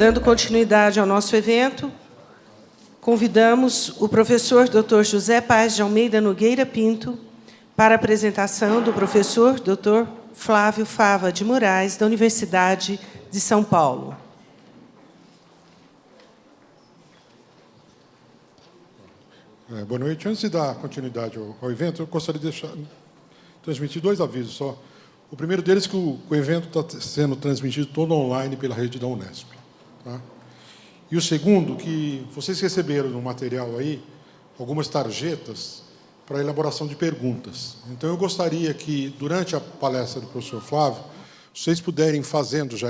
Dando continuidade ao nosso evento, convidamos o professor Dr. José Paz de Almeida Nogueira Pinto para a apresentação do professor Dr. Flávio Fava de Moraes, da Universidade de São Paulo. Boa noite. Antes de dar continuidade ao evento, eu gostaria de transmitir dois avisos só. O primeiro deles é que o evento está sendo transmitido todo online pela rede da Unesp. Tá? E o segundo, que vocês receberam no material aí algumas tarjetas para elaboração de perguntas. Então, eu gostaria que, durante a palestra do professor Flávio, vocês puderem fazendo já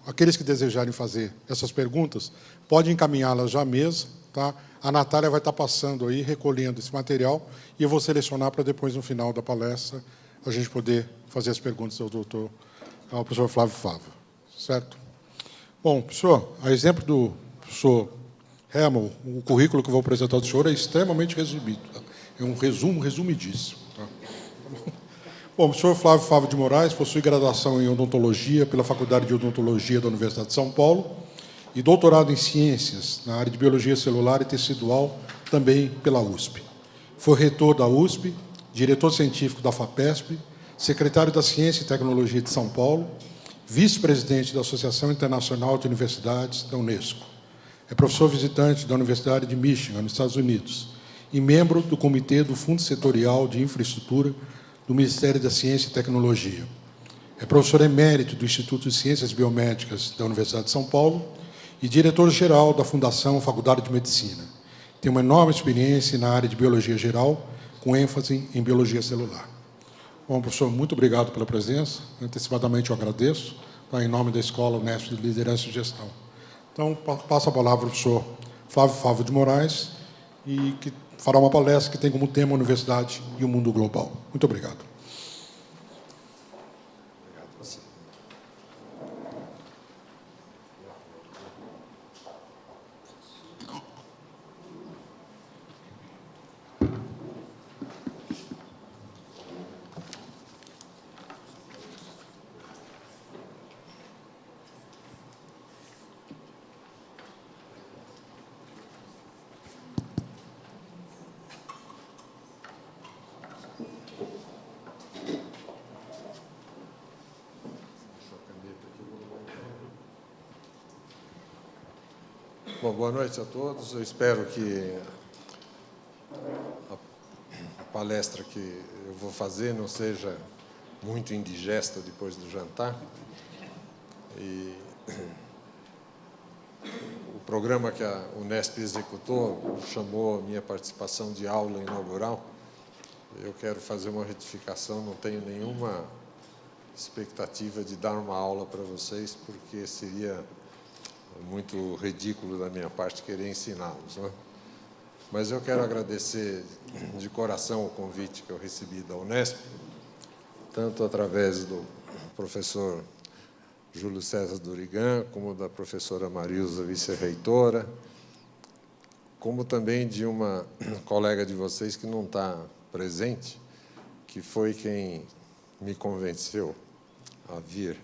aqueles que desejarem fazer essas perguntas, podem encaminhá-las já à mesa, tá? A Natália vai estar passando aí, recolhendo esse material, e eu vou selecionar para depois, no final da palestra, a gente poder fazer as perguntas ao professor Flávio Fava. Certo? Bom, professor, a exemplo do professor Hermann, o currículo que eu vou apresentar ao senhor é extremamente resumido. Tá? É um resumo resumidíssimo. Tá? Bom, o professor Flávio Fava de Moraes possui graduação em odontologia pela Faculdade de Odontologia da Universidade de São Paulo e doutorado em ciências na área de biologia celular e tecidual, também pela USP. Foi reitor da USP, diretor científico da FAPESP, secretário da Ciência e Tecnologia de São Paulo, vice-presidente da Associação Internacional de Universidades da Unesco. É professor visitante da Universidade de Michigan, nos Estados Unidos, e membro do Comitê do Fundo Setorial de Infraestrutura do Ministério da Ciência e Tecnologia. É professor emérito do Instituto de Ciências Biomédicas da Universidade de São Paulo e diretor-geral da Fundação Faculdade de Medicina. Tem uma enorme experiência na área de biologia geral, com ênfase em biologia celular. Bom, professor, muito obrigado pela presença. Antecipadamente eu agradeço, tá, em nome da Escola Unesp de Liderança e Gestão. Então, passo a palavra ao professor Flávio Fava de Moraes, e que fará uma palestra que tem como tema a Universidade e o Mundo Global. Muito obrigado. Bom, boa noite a todos. Eu espero que a palestra que eu vou fazer não seja muito indigesta depois do jantar. E o programa que a Unesp executou chamou a minha participação de aula inaugural. Eu quero fazer uma retificação, não tenho nenhuma expectativa de dar uma aula para vocês, porque seria muito ridículo da minha parte querer ensiná-los, né? Mas eu quero agradecer de coração o convite que eu recebi da Unesp, tanto através do professor Júlio César Durigan, como da professora Marilza, vice-reitora, como também de uma colega de vocês que não está presente, que foi quem me convenceu a vir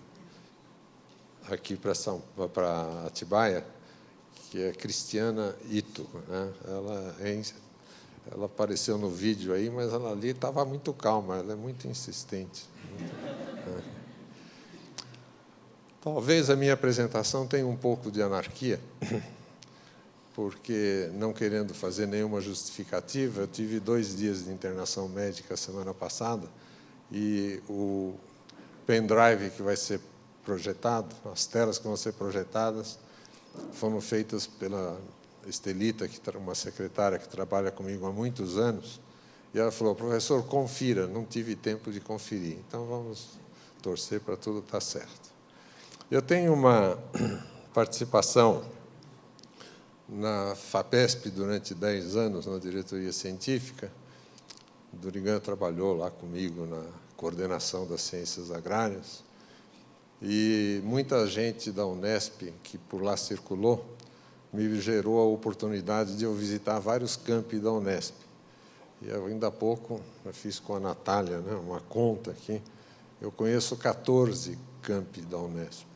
aqui para Atibaia, que é Cristiana Ito, né? Ela apareceu no vídeo aí, mas ela ali estava muito calma, ela é muito insistente. Talvez a minha apresentação tenha um pouco de anarquia, porque, não querendo fazer nenhuma justificativa, eu tive 2 dias de internação médica semana passada, e o pendrive que vai ser projetado, as telas que vão ser projetadas, foram feitas pela Estelita, uma secretária que trabalha comigo há muitos anos, e ela falou: professor, confira, não tive tempo de conferir, então vamos torcer para tudo estar certo. Eu tenho uma participação na FAPESP durante 10 anos, na diretoria científica. O Durigan trabalhou lá comigo na coordenação das ciências agrárias, e muita gente da Unesp que por lá circulou me gerou a oportunidade de eu visitar vários campi da Unesp. E ainda há pouco eu fiz com a Natália, né, uma conta aqui. Eu conheço 14 campi da Unesp.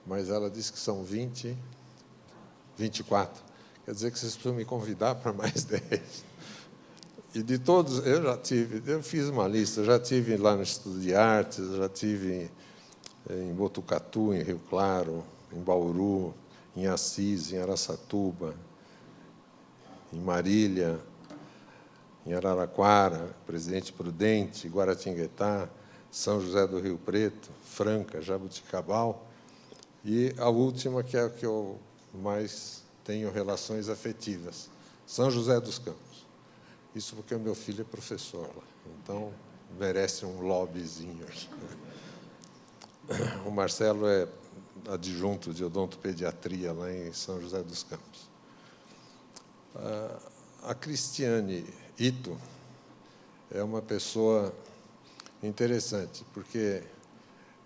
mas ela disse que são 24. Quer dizer que vocês precisam me convidar para mais 10. E de todos, eu fiz uma lista, já tive lá no Instituto de Artes, já tive em Botucatu, em Rio Claro, em Bauru, em Assis, em Araçatuba, em Marília, em Araraquara, Presidente Prudente, Guaratinguetá, São José do Rio Preto, Franca, Jabuticabal, e a última, que é a que eu mais tenho relações afetivas, São José dos Campos. Isso porque o meu filho é professor lá, então merece um lobbyzinho. O Marcelo é adjunto de odontopediatria lá em São José dos Campos. A Cristiane Ito é uma pessoa interessante, porque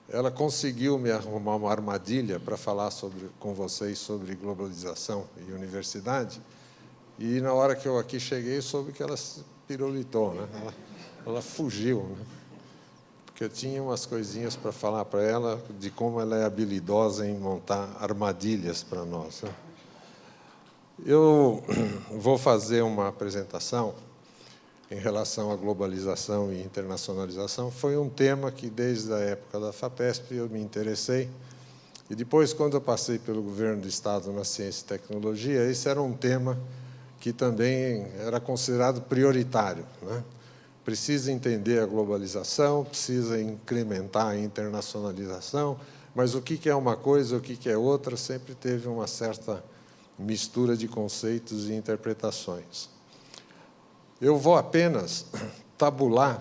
ela conseguiu me arrumar uma armadilha para falar com vocês sobre globalização e universidade, e, na hora que eu aqui cheguei, soube que ela se pirulitou, né? Ela fugiu, né? Porque eu tinha umas coisinhas para falar para ela de como ela é habilidosa em montar armadilhas para nós, né? Eu vou fazer uma apresentação em relação à globalização e internacionalização. Foi um tema que, desde a época da FAPESP, eu me interessei. E depois, quando eu passei pelo governo do Estado na Ciência e Tecnologia, esse era um tema que também era considerado prioritário, né? Precisa entender a globalização, precisa incrementar a internacionalização, mas o que é uma coisa, o que é outra, sempre teve uma certa mistura de conceitos e interpretações. Eu vou apenas tabular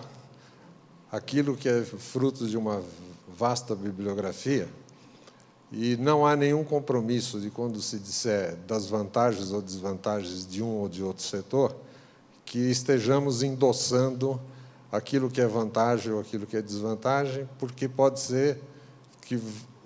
aquilo que é fruto de uma vasta bibliografia, e não há nenhum compromisso de, quando se disser das vantagens ou desvantagens de um ou de outro setor, que estejamos endossando aquilo que é vantagem ou aquilo que é desvantagem, porque pode ser que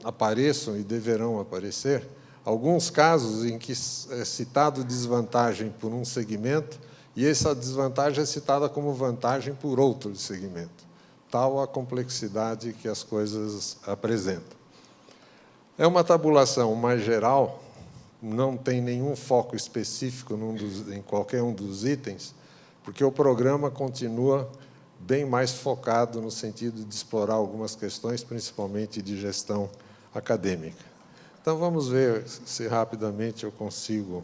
apareçam e deverão aparecer alguns casos em que é citado desvantagem por um segmento e essa desvantagem é citada como vantagem por outro segmento. Tal a complexidade que as coisas apresentam. É uma tabulação mais geral, não tem nenhum foco específico em qualquer um dos itens, porque o programa continua bem mais focado no sentido de explorar algumas questões, principalmente de gestão acadêmica. Então, vamos ver se rapidamente eu consigo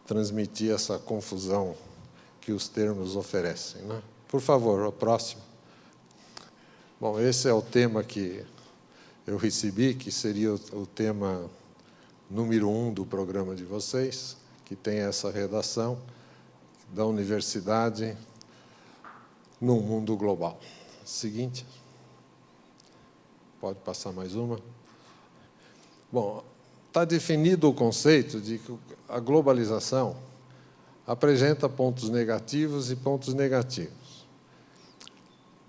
transmitir essa confusão que os termos oferecem, né? Por favor, o próximo. Bom, esse é o tema que eu recebi, que seria o tema número 1 do programa de vocês, que tem essa redação da universidade no mundo global. Seguinte. Pode passar mais uma. Bom, está definido o conceito de que a globalização apresenta pontos negativos e pontos negativos.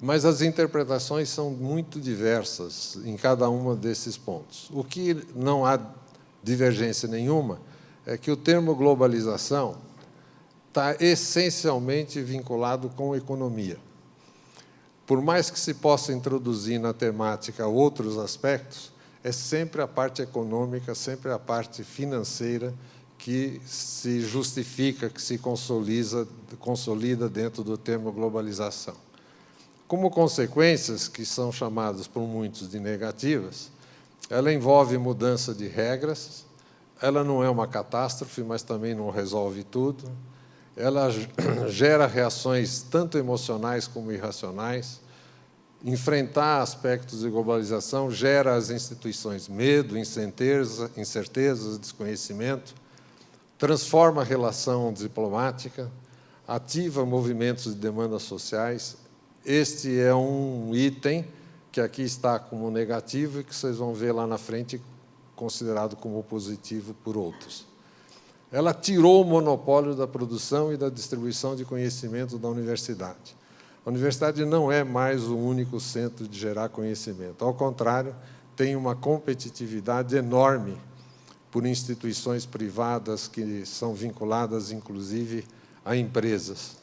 Mas as interpretações são muito diversas em cada um desses pontos. O que não há divergência nenhuma é que o termo globalização está essencialmente vinculado com economia. Por mais que se possa introduzir na temática outros aspectos, é sempre a parte econômica, sempre a parte financeira que se justifica, que se consolida dentro do termo globalização. Como consequências, que são chamadas por muitos de negativas, ela envolve mudança de regras, ela não é uma catástrofe, mas também não resolve tudo, ela gera reações tanto emocionais como irracionais. Enfrentar aspectos de globalização gera às instituições medo, incerteza, desconhecimento, transforma a relação diplomática, ativa movimentos de demandas sociais. Este é um item que aqui está como negativo e que vocês vão ver lá na frente considerado como positivo por outros. Ela tirou o monopólio da produção e da distribuição de conhecimento da universidade. A universidade não é mais o único centro de gerar conhecimento. Ao contrário, tem uma competitividade enorme por instituições privadas que são vinculadas, inclusive, a empresas.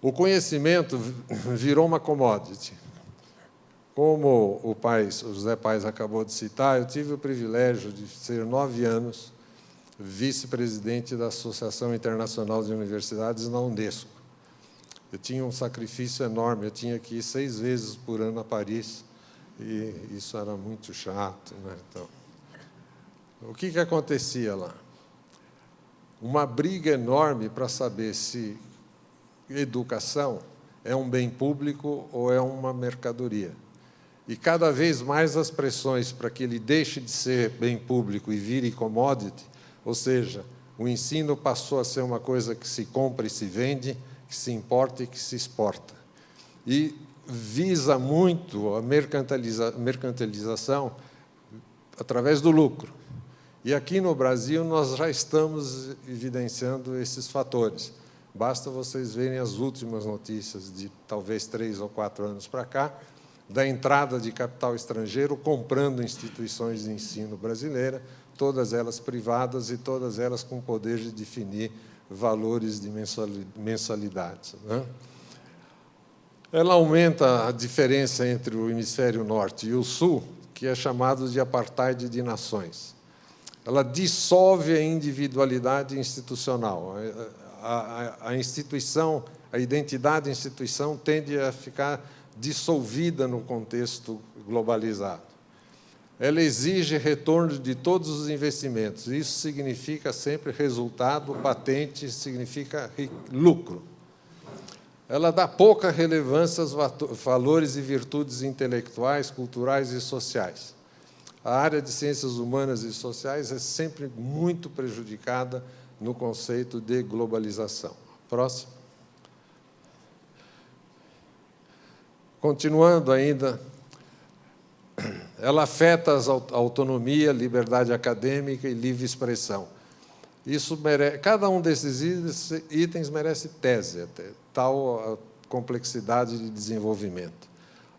O conhecimento virou uma commodity. Como o José Paes acabou de citar, eu tive o privilégio de ser 9 anos vice-presidente da Associação Internacional de Universidades na Unesco. Eu tinha um sacrifício enorme, eu tinha que ir 6 vezes por ano a Paris, e isso era muito chato, né? Então, o que acontecia lá? Uma briga enorme para saber se educação é um bem público ou é uma mercadoria. E, cada vez mais, as pressões para que ele deixe de ser bem público e vire commodity, ou seja, o ensino passou a ser uma coisa que se compra e se vende, que se importa e que se exporta. E visa muito a mercantilização através do lucro. E aqui no Brasil nós já estamos evidenciando esses fatores. Basta vocês verem as últimas notícias de talvez 3 ou 4 anos para cá, da entrada de capital estrangeiro comprando instituições de ensino brasileiras, todas elas privadas e todas elas com poder de definir valores de mensalidades, né? Ela aumenta a diferença entre o hemisfério norte e o sul, que é chamado de apartheid de nações. Ela dissolve a individualidade institucional. A instituição, a identidade da instituição tende a ficar dissolvida no contexto globalizado. Ela exige retorno de todos os investimentos. Isso significa sempre resultado, patente, significa lucro. Ela dá pouca relevância aos valores e virtudes intelectuais, culturais e sociais. A área de ciências humanas e sociais é sempre muito prejudicada no conceito de globalização. Próximo. Continuando ainda, ela afeta a autonomia, liberdade acadêmica e livre expressão. Isso cada um desses itens merece tese, tal a complexidade de desenvolvimento.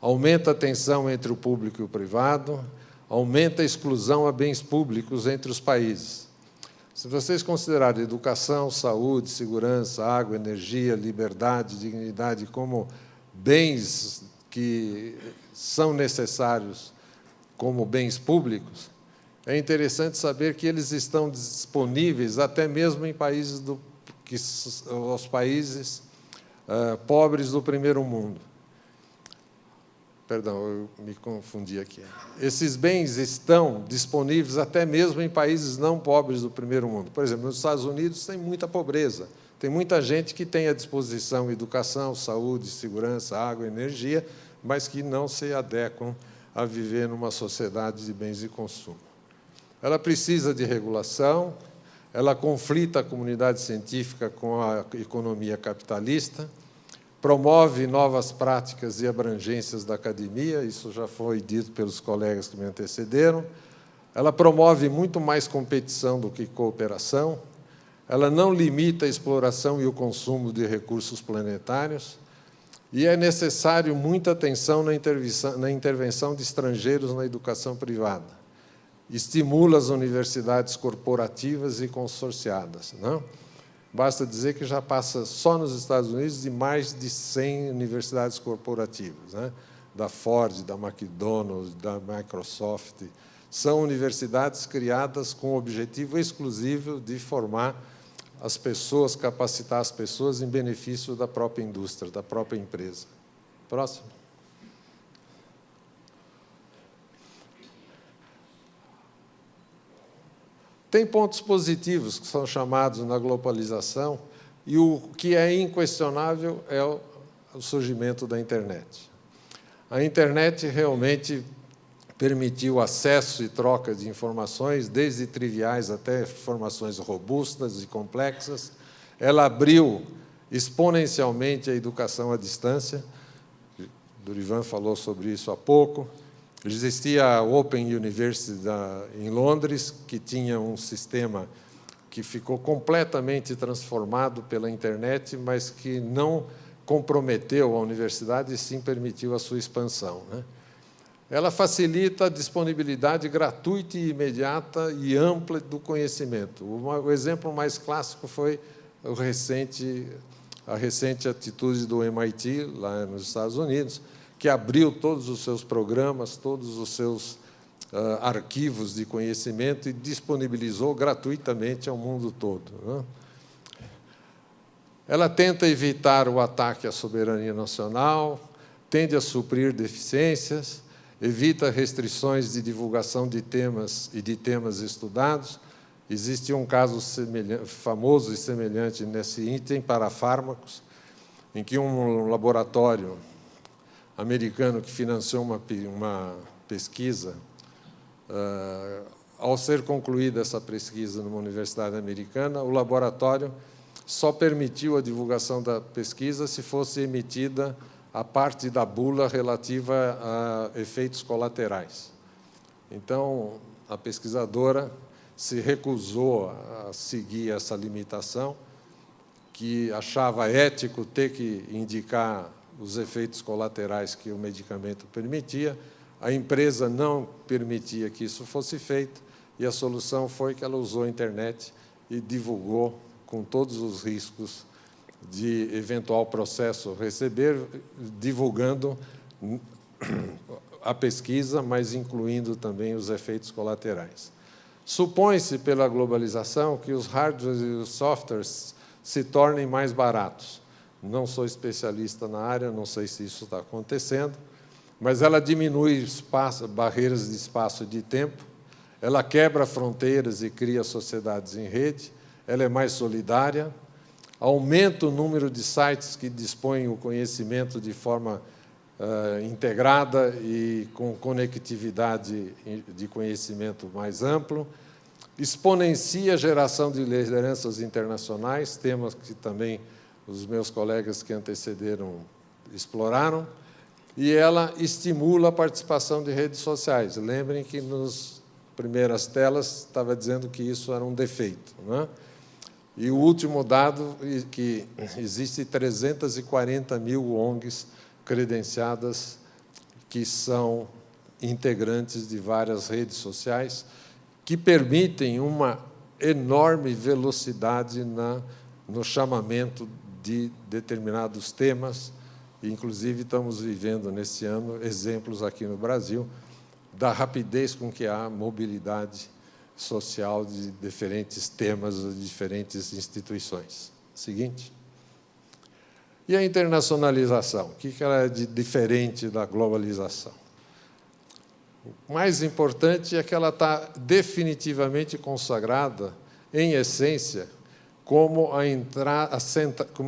Aumenta a tensão entre o público e o privado, aumenta a exclusão a bens públicos entre os países. Se vocês considerarem educação, saúde, segurança, água, energia, liberdade, dignidade como bens que são necessários como bens públicos, é interessante saber que eles estão disponíveis até mesmo em países os países pobres do primeiro mundo. Perdão, eu me confundi aqui. Esses bens estão disponíveis até mesmo em países não pobres do primeiro mundo. Por exemplo, nos Estados Unidos tem muita pobreza, tem muita gente que tem à disposição educação, saúde, segurança, água, energia, mas que não se adequam a viver numa sociedade de bens de consumo. Ela precisa de regulação, ela conflita a comunidade científica com a economia capitalista, promove novas práticas e abrangências da academia, isso já foi dito pelos colegas que me antecederam. Ela promove muito mais competição do que cooperação, ela não limita a exploração e o consumo de recursos planetários, e é necessário muita atenção na intervenção de estrangeiros na educação privada. Estimula as universidades corporativas e consorciadas, não? Basta dizer que já passa, só nos Estados Unidos, de mais de 100 universidades corporativas, né? Da Ford, da McDonald's, da Microsoft. São universidades criadas com o objetivo exclusivo de formar as pessoas, capacitar as pessoas em benefício da própria indústria, da própria empresa. Próximo. Tem pontos positivos que são chamados na globalização, e o que é inquestionável é o surgimento da internet. A internet realmente permitiu acesso e troca de informações, desde triviais até informações robustas e complexas. Ela abriu exponencialmente a educação à distância. Dorivan falou sobre isso há pouco. Existia a Open University em Londres, que tinha um sistema que ficou completamente transformado pela internet, mas que não comprometeu a universidade e sim permitiu a sua expansão, né? Ela facilita a disponibilidade gratuita e imediata e ampla do conhecimento. O exemplo mais clássico foi a recente atitude do MIT, lá nos Estados Unidos, que abriu todos os seus programas, todos os seus arquivos de conhecimento e disponibilizou gratuitamente ao mundo todo, né? Ela tenta evitar o ataque à soberania nacional, tende a suprir deficiências, evita restrições de divulgação de temas e de temas estudados. Existe um caso famoso e semelhante nesse item para fármacos, em que um laboratório americano que financiou uma pesquisa, ao ser concluída essa pesquisa numa universidade americana, o laboratório só permitiu a divulgação da pesquisa se fosse emitida a parte da bula relativa a efeitos colaterais. Então, a pesquisadora se recusou a seguir essa limitação, que achava ético ter que indicar os efeitos colaterais que o medicamento permitia. A empresa não permitia que isso fosse feito, e a solução foi que ela usou a internet e divulgou com todos os riscos de eventual processo receber, divulgando a pesquisa, mas incluindo também os efeitos colaterais. Supõe-se, pela globalização, que os hardwares e os softwares se tornem mais baratos. Não sou especialista na área, não sei se isso está acontecendo, mas ela diminui barreiras de espaço e de tempo, ela quebra fronteiras e cria sociedades em rede, ela é mais solidária, aumenta o número de sites que dispõem o conhecimento de forma integrada e com conectividade de conhecimento mais amplo, exponencia a geração de lideranças internacionais, temas que também os meus colegas que antecederam exploraram, e ela estimula a participação de redes sociais. Lembrem que, nas primeiras telas, estava dizendo que isso era um defeito, né? E o último dado é que existem 340 mil ONGs credenciadas que são integrantes de várias redes sociais que permitem uma enorme velocidade no chamamento de determinados temas. Inclusive, estamos vivendo, nesse ano, exemplos aqui no Brasil da rapidez com que há mobilidade social de diferentes temas, de diferentes instituições. Seguinte. E a internacionalização? O que ela é de diferente da globalização? O mais importante é que ela está definitivamente consagrada, em essência, como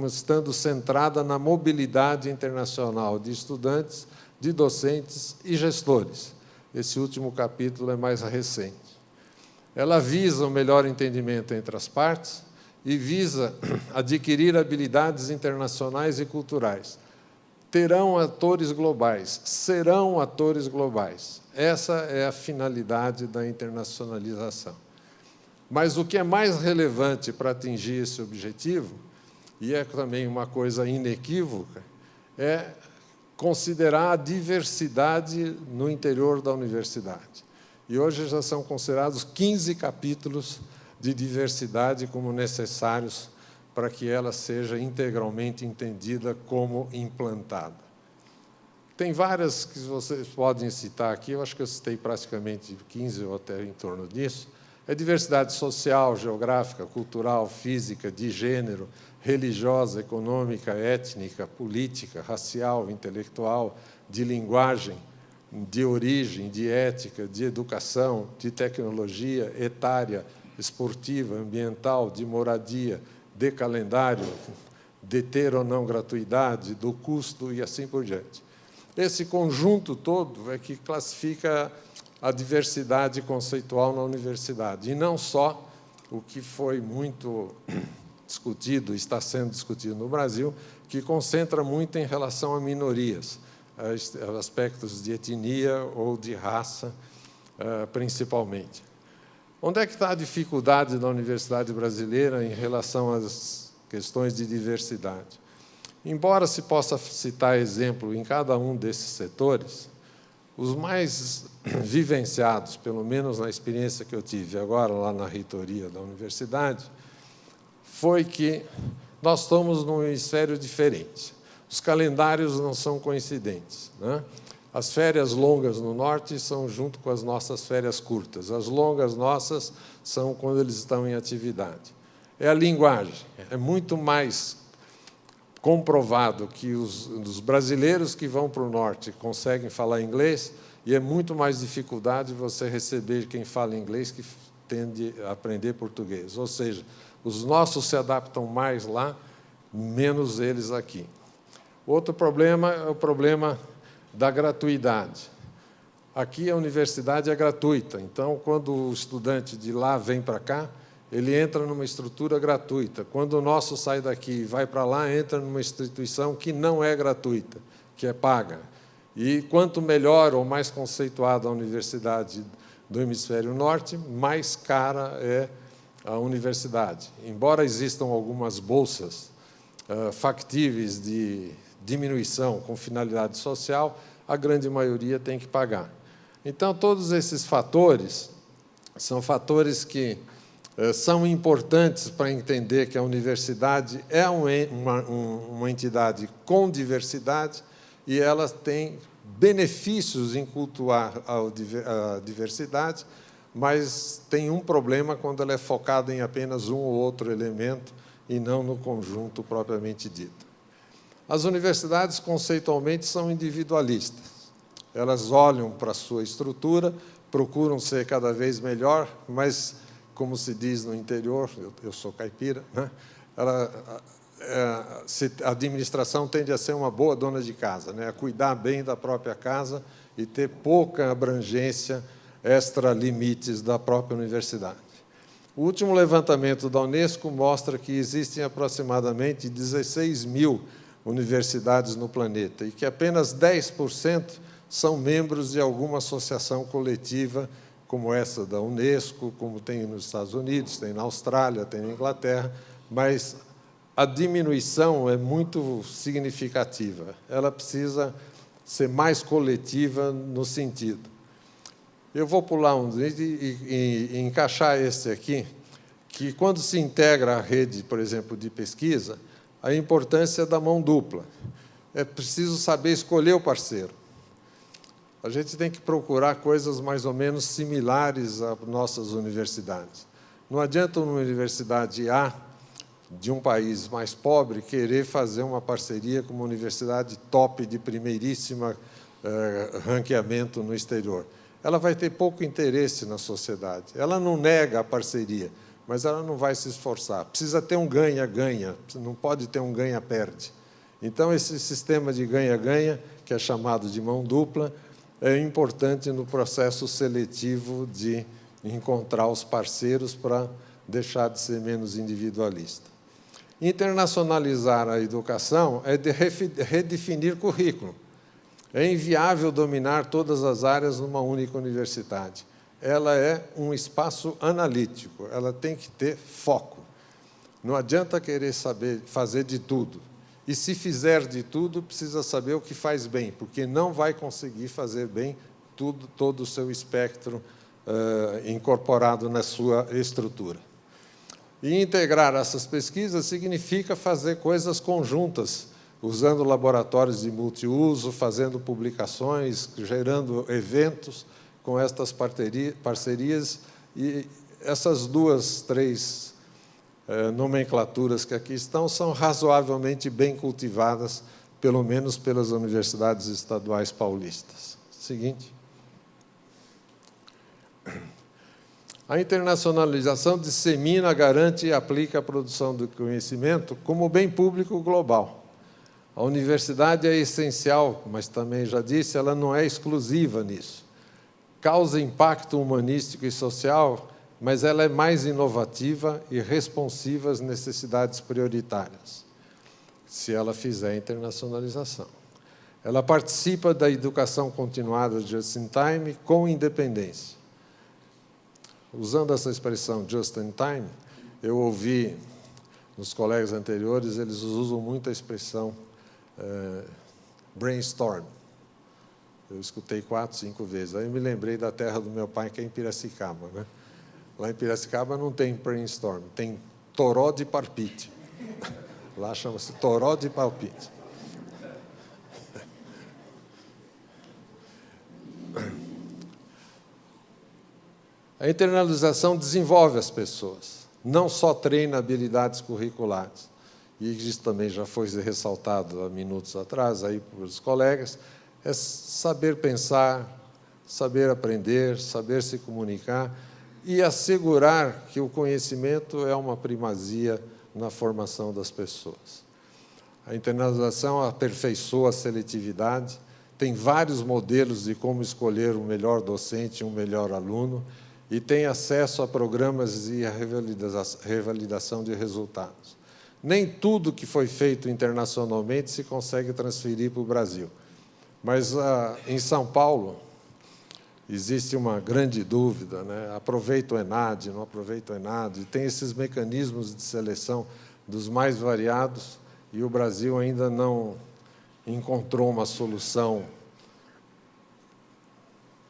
estando centrada na mobilidade internacional de estudantes, de docentes e gestores. Esse último capítulo é mais recente. Ela visa o melhor entendimento entre as partes e visa adquirir habilidades internacionais e culturais. Terão atores globais, serão atores globais. Essa é a finalidade da internacionalização. Mas o que é mais relevante para atingir esse objetivo, e é também uma coisa inequívoca, é considerar a diversidade no interior da universidade. E hoje já são considerados 15 capítulos de diversidade como necessários para que ela seja integralmente entendida como implantada. Tem várias que vocês podem citar aqui, eu acho que eu citei praticamente 15 ou até em torno disso. É diversidade social, geográfica, cultural, física, de gênero, religiosa, econômica, étnica, política, racial, intelectual, de linguagem, de origem, de ética, de educação, de tecnologia, etária, esportiva, ambiental, de moradia, de calendário, de ter ou não gratuidade, do custo e assim por diante. Esse conjunto todo é que classifica a diversidade conceitual na universidade, e não só o que foi muito discutido, está sendo discutido no Brasil, que concentra muito em relação a minorias, aspectos de etnia ou de raça, principalmente. Onde é que está a dificuldade da universidade brasileira em relação às questões de diversidade? Embora se possa citar exemplo em cada um desses setores, os mais vivenciados, pelo menos na experiência que eu tive agora lá na reitoria da universidade, foi que nós estamos num hemisfério diferente. Os calendários não são coincidentes, né? As férias longas no norte são junto com as nossas férias curtas. As longas nossas são quando eles estão em atividade. É a linguagem. É muito mais comprovado que os brasileiros que vão para o norte conseguem falar inglês, e é muito mais dificuldade você receber quem fala inglês que tende a aprender português. Ou seja, os nossos se adaptam mais lá, menos eles aqui. Outro problema é o problema da gratuidade. Aqui a universidade é gratuita, então, quando o estudante de lá vem para cá, ele entra numa estrutura gratuita. Quando o nosso sai daqui e vai para lá, entra numa instituição que não é gratuita, que é paga. E quanto melhor ou mais conceituada a universidade do Hemisfério Norte, mais cara é a universidade. Embora existam algumas bolsas factíveis de diminuição com finalidade social, a grande maioria tem que pagar. Então, todos esses fatores são fatores que são importantes para entender que a universidade é uma entidade com diversidade e ela tem benefícios em cultuar a diversidade, mas tem um problema quando ela é focada em apenas um ou outro elemento e não no conjunto propriamente dito. As universidades, conceitualmente, são individualistas. Elas olham para a sua estrutura, procuram ser cada vez melhor, mas, como se diz no interior, eu sou caipira, né? A administração tende a ser uma boa dona de casa, né? A cuidar bem da própria casa e ter pouca abrangência extra-limites da própria universidade. O último levantamento da Unesco mostra que existem aproximadamente 16 mil universidades no planeta e que apenas 10% são membros de alguma associação coletiva como essa da Unesco, como tem nos Estados Unidos, tem na Austrália, tem na Inglaterra, mas a diminuição é muito significativa. Ela precisa ser mais coletiva no sentido. Eu vou pular um e encaixar esse aqui, que quando se integra a rede, por exemplo, de pesquisa, a importância da mão dupla. É preciso saber escolher o parceiro. A gente tem que procurar coisas mais ou menos similares às nossas universidades. Não adianta uma universidade A, de um país mais pobre, querer fazer uma parceria com uma universidade top de primeiríssima ranqueamento no exterior. Ela vai ter pouco interesse na sociedade. Ela não nega a parceria, mas ela não vai se esforçar. Precisa ter um ganha-ganha, não pode ter um ganha-perde. Então, esse sistema de ganha-ganha, que é chamado de mão dupla, é importante no processo seletivo de encontrar os parceiros para deixar de ser menos individualista. Internacionalizar a educação é de redefinir currículo. É inviável dominar todas as áreas numa única universidade. Ela é um espaço analítico, ela tem que ter foco. Não adianta querer saber fazer de tudo. E, se fizer de tudo, precisa saber o que faz bem, porque não vai conseguir fazer bem todo o seu espectro incorporado na sua estrutura. E integrar essas pesquisas significa fazer coisas conjuntas, usando laboratórios de multiuso, fazendo publicações, gerando eventos com estas parcerias. E essas duas, três nomenclaturas que aqui estão são razoavelmente bem cultivadas, pelo menos pelas universidades estaduais paulistas. Seguinte. A internacionalização dissemina, garante e aplica a produção do conhecimento como bem público global. A universidade é essencial, mas também já disse, ela não é exclusiva nisso. Causa impacto humanístico e social, mas ela é mais inovativa e responsiva às necessidades prioritárias, se ela fizer a internacionalização. Ela participa da educação continuada just in time com independência. Usando essa expressão just in time, eu ouvi nos colegas anteriores, eles usam muito a expressão brainstorm. Eu escutei 4, 5 vezes. Aí eu me lembrei da terra do meu pai, que é em Piracicaba, né? Lá em Piracicaba não tem brainstorm, tem toró de palpite. Lá chama-se toró de palpite. A internalização desenvolve as pessoas, não só treina habilidades curriculares, e isso também já foi ressaltado há minutos atrás aí pelos colegas, é saber pensar, saber aprender, saber se comunicar e assegurar que o conhecimento é uma primazia na formação das pessoas. A internalização aperfeiçoa a seletividade, tem vários modelos de como escolher um melhor docente, um melhor aluno, e tem acesso a programas de revalidação de resultados. Nem tudo que foi feito internacionalmente se consegue transferir para o Brasil. Mas, em São Paulo, existe uma grande dúvida, né? Aproveita o ENAD, não aproveita o ENAD, e tem esses mecanismos de seleção dos mais variados, e o Brasil ainda não encontrou uma solução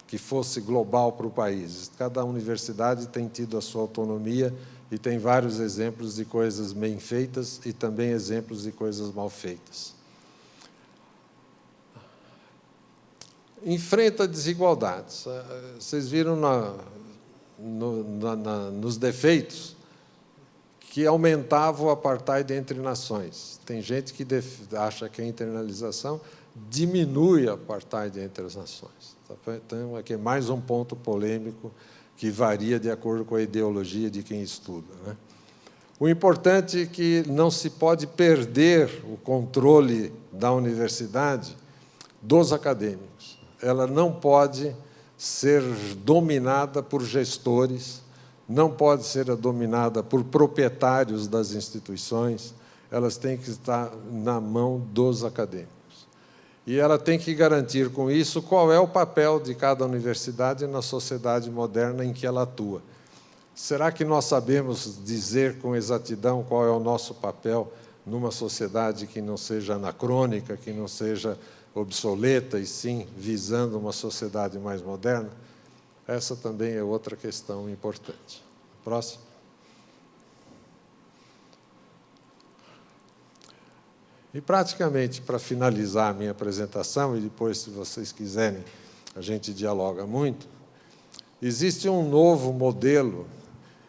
que fosse global para o país. Cada universidade tem tido a sua autonomia e tem vários exemplos de coisas bem feitas e também exemplos de coisas mal feitas. Enfrenta desigualdades. Vocês viram nos defeitos que aumentava o apartheid entre nações. Tem gente que acha que a internalização diminui o apartheid entre as nações. Então, aqui é mais um ponto polêmico que varia de acordo com a ideologia de quem estuda, né? O importante é que não se pode perder o controle da universidade dos acadêmicos. Ela não pode ser dominada por gestores, não pode ser dominada por proprietários das instituições, elas têm que estar na mão dos acadêmicos. E ela tem que garantir, com isso, qual é o papel de cada universidade na sociedade moderna em que ela atua. Será que nós sabemos dizer com exatidão qual é o nosso papel numa sociedade que não seja anacrônica, que não seja obsoleta, e sim visando uma sociedade mais moderna? Essa também é outra questão importante. Próximo. E, praticamente, para finalizar a minha apresentação, e depois, se vocês quiserem, a gente dialoga muito, existe um novo modelo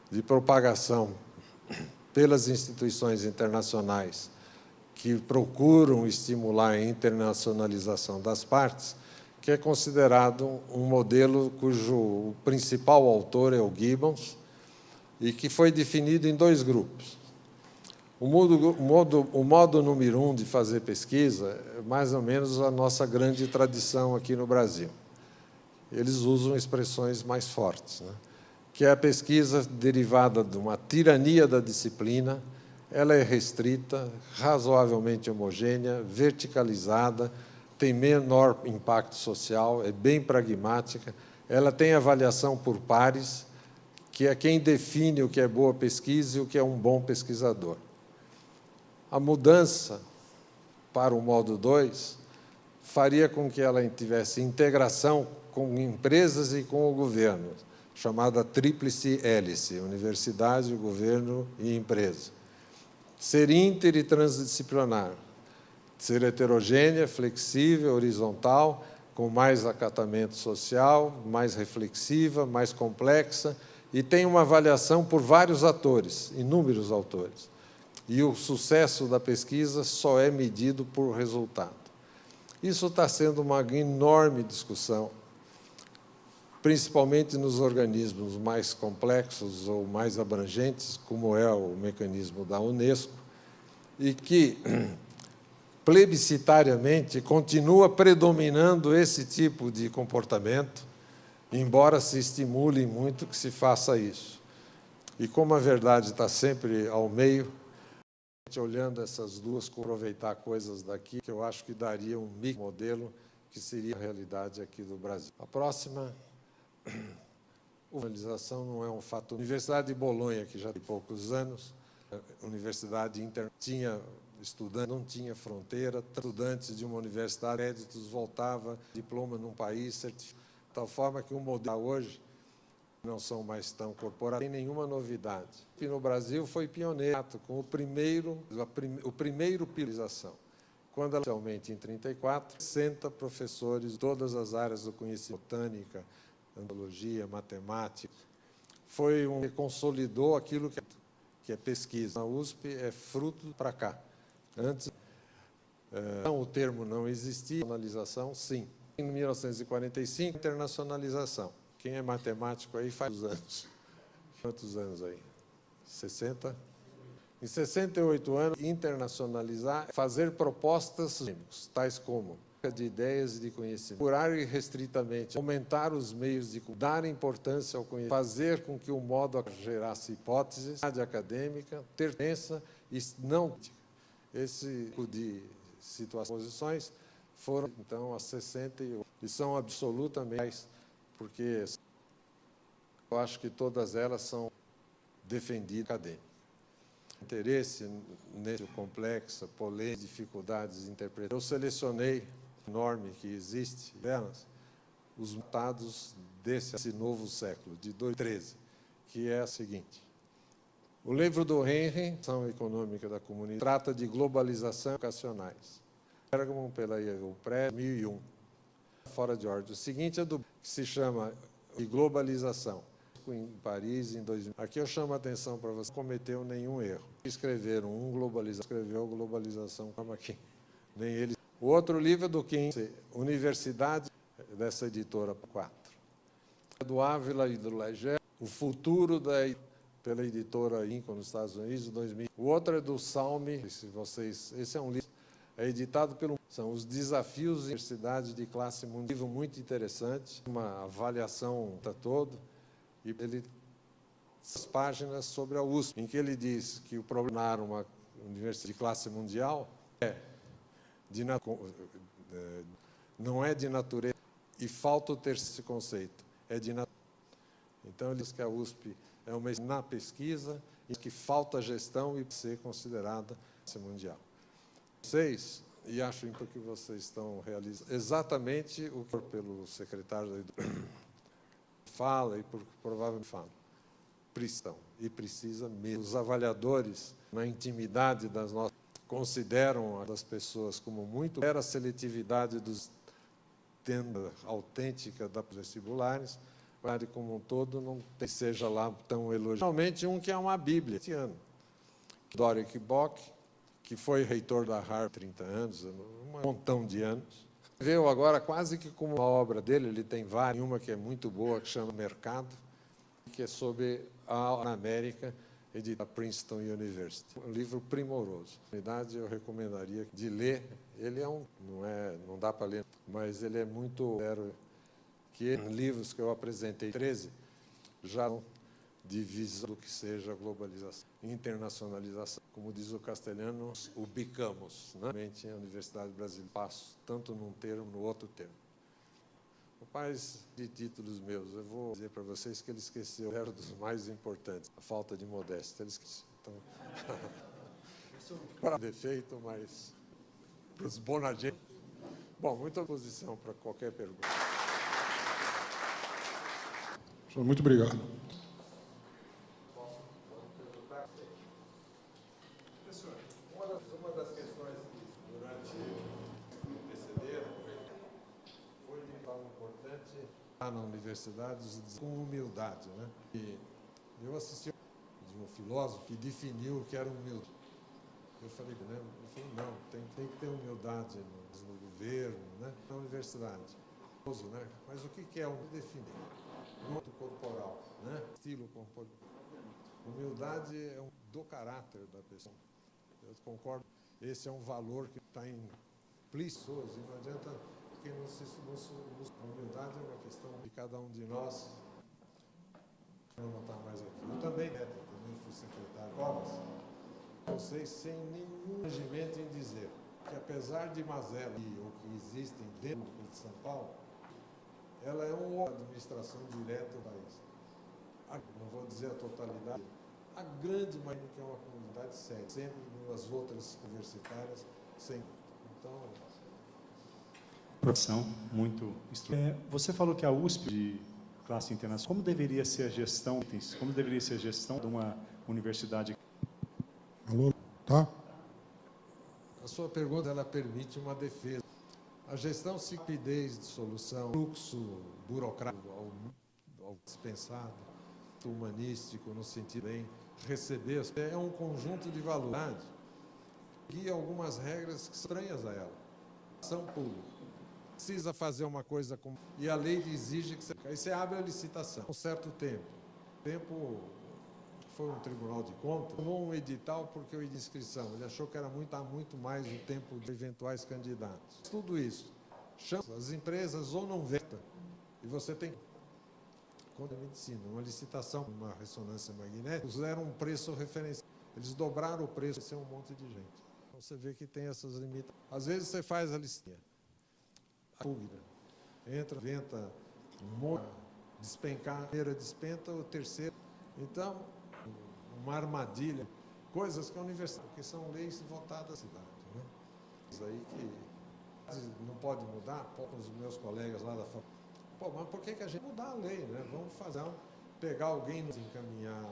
de propagação pelas instituições internacionais que procuram estimular a internacionalização das partes, que é considerado um modelo cujo principal autor é o Gibbons, e que foi definido em dois grupos. O modo número 1 de fazer pesquisa é mais ou menos a nossa grande tradição aqui no Brasil. Eles usam expressões mais fortes, né? Que é a pesquisa derivada de uma tirania da disciplina. Ela é restrita, razoavelmente homogênea, verticalizada, tem menor impacto social, é bem pragmática, ela tem avaliação por pares, que é quem define o que é boa pesquisa e o que é um bom pesquisador. A mudança para o modo 2 faria com que ela tivesse integração com empresas e com o governo, chamada tríplice hélice, universidade, governo e empresa. Ser inter e transdisciplinar, ser heterogênea, flexível, horizontal, com mais acatamento social, mais reflexiva, mais complexa, e tem uma avaliação por vários atores, inúmeros autores. E o sucesso da pesquisa só é medido por resultado. Isso está sendo uma enorme discussão, principalmente nos organismos mais complexos ou mais abrangentes, como é o mecanismo da Unesco, e que, plebiscitariamente, continua predominando esse tipo de comportamento, embora se estimule muito que se faça isso. E como a verdade está sempre ao meio, olhando essas duas, aproveitar coisas daqui, que eu acho que daria um modelo que seria a realidade aqui do Brasil. A próxima, a formalização não é um fato. A Universidade de Bolonha, que já tem poucos anos, a universidade tinha estudante, não tinha fronteira, estudantes de uma universidade, créditos, voltava, diploma num país, certificado, de tal forma que o modelo hoje não são mais tão corporativos, sem nenhuma novidade. E no Brasil foi pioneiro com o primeiro piorização. Quando ela, inicialmente em 1934, 60 professores de todas as áreas do conhecimento, botânica, antropologia, matemática, foi que consolidou aquilo que é pesquisa. A USP é fruto para cá. Antes, o termo não existia, internacionalização, sim. Em 1945, internacionalização. Quem é matemático aí faz anos. Quantos anos aí? 60? Em 68 anos, internacionalizar, fazer propostas tais como de ideias e de conhecimento, curar irrestritamente, aumentar os meios de dar importância ao conhecimento, fazer com que o modo gerasse hipóteses, acadêmica, ter crença e não. Esse tipo de situações, posições foram, então, as 68, e são absolutamente, porque eu acho que todas elas são defendidas acadêmicas. Interesse nesse complexo, polêmica, dificuldades de interpretação. Eu selecionei enorme que existe delas, os dados desse novo século, de 2013, que é a seguinte. O livro do Henry, Ação Econômica da Comunidade, trata de globalização educacionais. Bergman pela pré 2001, fora de ordem. O seguinte é do que se chama de globalização. Em Paris, em 2000. Aqui eu chamo a atenção para você, não cometeu nenhum erro. Escreveram escreveu globalização, como aqui. Nem ele. O outro livro é do Kim, Universidade, dessa editora 4. Do Ávila e do Legé, O Futuro pela editora Inco nos Estados Unidos, 2000. O outro é do Salme, esse é um livro, é editado são os desafios da universidade de classe mundial, um livro muito interessante, uma avaliação todo, e ele as páginas sobre a USP, em que ele diz que o problema de uma universidade de classe mundial não é de natureza, e falta o terceiro conceito, é de natureza. Então, ele diz que a USP é uma na pesquisa e que falta gestão e ser considerada mundial. Vocês, e acho que vocês estão realizando exatamente o que pelo secretário da Educação fala e provavelmente fala. Precisa mesmo. Os avaliadores, na intimidade das nossas, consideram as pessoas como muito era a seletividade dos tenda autêntica das vestibulares, como um todo não tem, seja lá tão elogiado. Finalmente, um que é uma Bíblia, esse ano. Doric Bock, que foi reitor da Harvard há 30 anos, um montão de anos. Veio agora quase que como uma obra dele, ele tem várias, uma que é muito boa, que chama Mercado, que é sobre a América, edita Princeton University. Um livro primoroso. Na verdade, eu recomendaria de ler. Ele é não dá para ler, mas ele é muito que livros que eu apresentei 13 já de visão do que seja globalização, internacionalização. Como diz o castelhano, ubicamos, né? Realmente, a Universidade Brasileira passo tanto num termo, no outro termo. Rapaz, de títulos meus, eu vou dizer para vocês que ele esqueceu, era dos mais importantes, a falta de modéstia. Ele esqueceu. Então, para defeito, mas para os bonagentes. Bom, muita oposição para qualquer pergunta. Muito obrigado. Professor, uma das questões que durante o precederam foi de algo importante na universidade com humildade, né? E eu assisti de um filósofo que definiu o que era humilde. Eu falei, não, tem que ter humildade no governo, né? Na universidade. Né? Mas o que é definir? Muito corporal, né? Estilo corporal. Humildade é do caráter da pessoa. Eu concordo. Esse é um valor que está implícito e não adianta, porque a humildade é uma questão de cada um de nós. Não está mais aqui. Eu também fui secretário de Obras. Vocês sem nenhum regimento em dizer que apesar de mazelas que existem dentro de São Paulo, ela é uma administração direta do país. Não vou dizer a totalidade, a grande maioria que é uma comunidade séria, sempre nas outras universitárias, sempre. Então, profissão muito estruturada. Você falou que a USP de classe internacional, como deveria ser a gestão de uma universidade? Alô, tá? A sua pergunta, ela permite uma defesa. A gestão rapidez de solução, fluxo burocrático ao dispensado, humanístico, no sentido de receber, é um conjunto de valores que algumas regras que são estranhas a ela. São públicas. Precisa fazer uma coisa como... E a lei exige que você... Aí você abre a licitação. Um certo tempo. Foi um tribunal de contas, tomou um edital porque o de inscrição. Ele achou que era muito mais o tempo de eventuais candidatos. Tudo isso. Chama as empresas ou não vetam. E você tem... Quando a medicina, uma licitação, uma ressonância magnética, fizeram um preço referencial. Eles dobraram o preço, isso é um monte de gente. Então você vê que tem essas limitações. Às vezes você faz a listinha. A pública entra, inventa, despencar, a primeira despenta, o terceiro. Então, uma armadilha, coisas que a universidade, que são leis votadas à cidade. Né? Isso aí que não pode mudar, com os meus colegas lá da faculdade. Pô, mas por que a gente mudar a lei, né? Vamos fazer pegar alguém, nos encaminhar,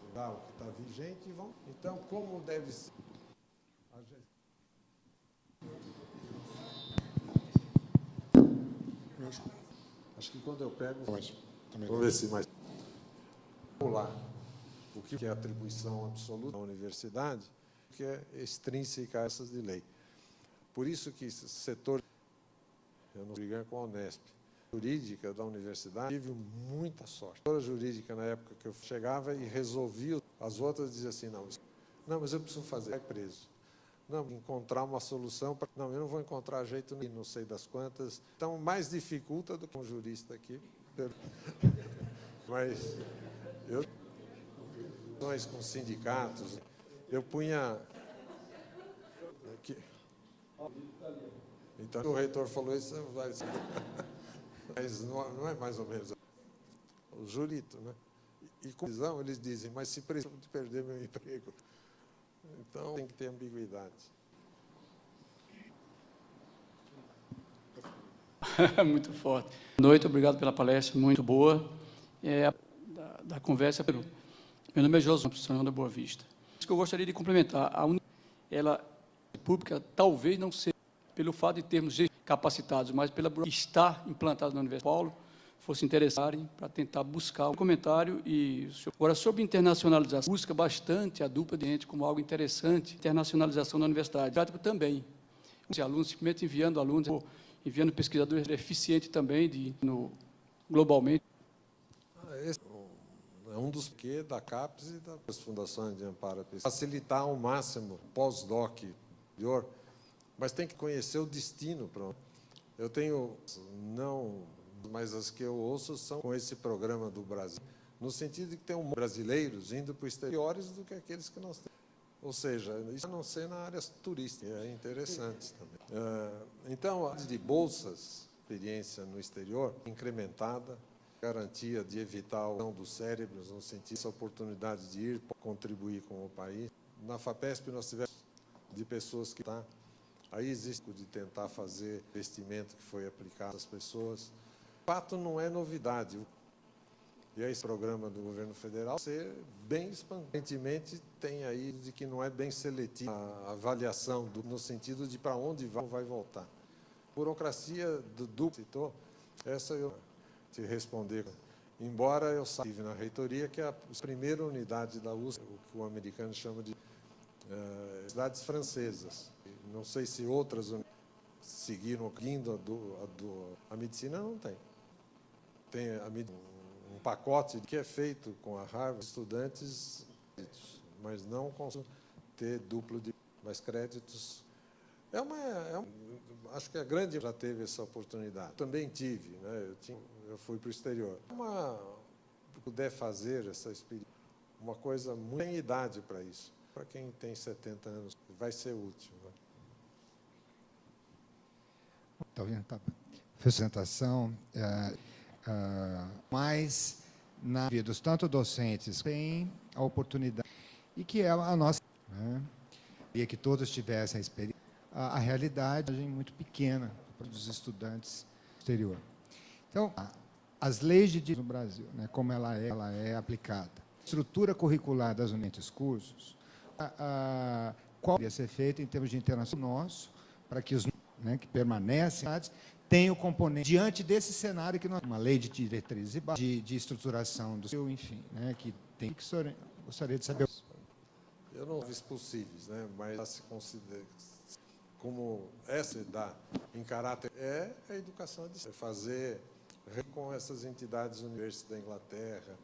mudar o que está vigente e vamos. Então, como deve ser? Acho que quando eu pego, vou ver se mais. Vamos lá. O que é atribuição absoluta da universidade, que é extrínseca a essas de lei. Por isso que esse setor, eu não brigar com a Unesp, jurídica da universidade, tive muita sorte. A jurídica, na época que eu chegava e resolvia, as outras diziam assim, não, mas eu preciso fazer, vai preso. Não, encontrar uma solução, não, eu não vou encontrar jeito nenhum, não sei das quantas. Então, mais dificulta do que um jurista aqui. Mas eu com sindicatos, eu punha aqui. Então o reitor falou isso, mas não é mais ou menos o jurito, né? E com visão eles dizem, mas se preciso de perder meu emprego, então tem que ter ambiguidade. Muito forte. Boa noite, obrigado pela palestra, muito boa. Da conversa. Meu nome é Josué, profissional da Boa Vista. Isso que eu gostaria de complementar. Ela pública talvez não seja pelo fato de termos capacitados, mas pela estar implantado na Universidade de São Paulo, fosse interessarem para tentar buscar um comentário. E agora, sobre internacionalização, busca bastante a dupla de gente como algo interessante, internacionalização da universidade. Prático também. Os alunos simplesmente enviando alunos, enviando pesquisadores, é eficiente também globalmente. Esse é um dos que da CAPES e das fundações de amparo à pesquisa. Facilitar ao máximo pós-doc, mas tem que conhecer o destino. Eu tenho, mas as que eu ouço são com esse programa do Brasil, no sentido de que tem brasileiros indo para o exterior do que aqueles que nós temos. Ou seja, isso a não ser na área turística, é interessante também. Então, a de bolsas, experiência no exterior, incrementada, garantia de evitar o dos cérebros, no sentido dessa oportunidade de ir contribuir com o país. Na FAPESP nós tivemos de pessoas que aí existe de tentar fazer investimento que foi aplicado às pessoas. O fato não é novidade. E esse programa do governo federal ser bem expandentemente tem aí de que não é bem seletiva a avaliação no sentido de para onde vai voltar. Burocracia do duplo citou, essa eu te responder. Embora eu estive na reitoria, que é a primeira unidade da USP, o que o americano chama de cidades francesas. Não sei se outras seguiram a medicina não tem. Tem um pacote que é feito com a Harvard, estudantes, mas não conseguem ter duplo de mais créditos. Acho que a grande já teve essa oportunidade. Também tive, né? Eu fui para o exterior. Puder fazer essa experiência, uma coisa muito tem idade para isso. Para quem tem 70 anos, vai ser útil. Né? Está ouvindo? Tá. Apresentação, mas na vida dos tanto docentes tem a oportunidade e que é a nossa, né? E que todos tivessem a experiência. A realidade é muito pequena para os estudantes do exterior. Então, as leis de direito no Brasil, né, como ela é aplicada, estrutura curricular das unidades cursos, qual deveria ser feita em termos de internacional nosso, para que os que permanecem tem o componente, diante desse cenário que nós uma lei de diretrizes e bases, de estruturação do seu, enfim, né, que tem que o senhor gostaria de saber. Eu não vi possíveis, né? Mas já se considera como essa dá em caráter é a educação à distância, fazer com essas entidades universitárias da Inglaterra,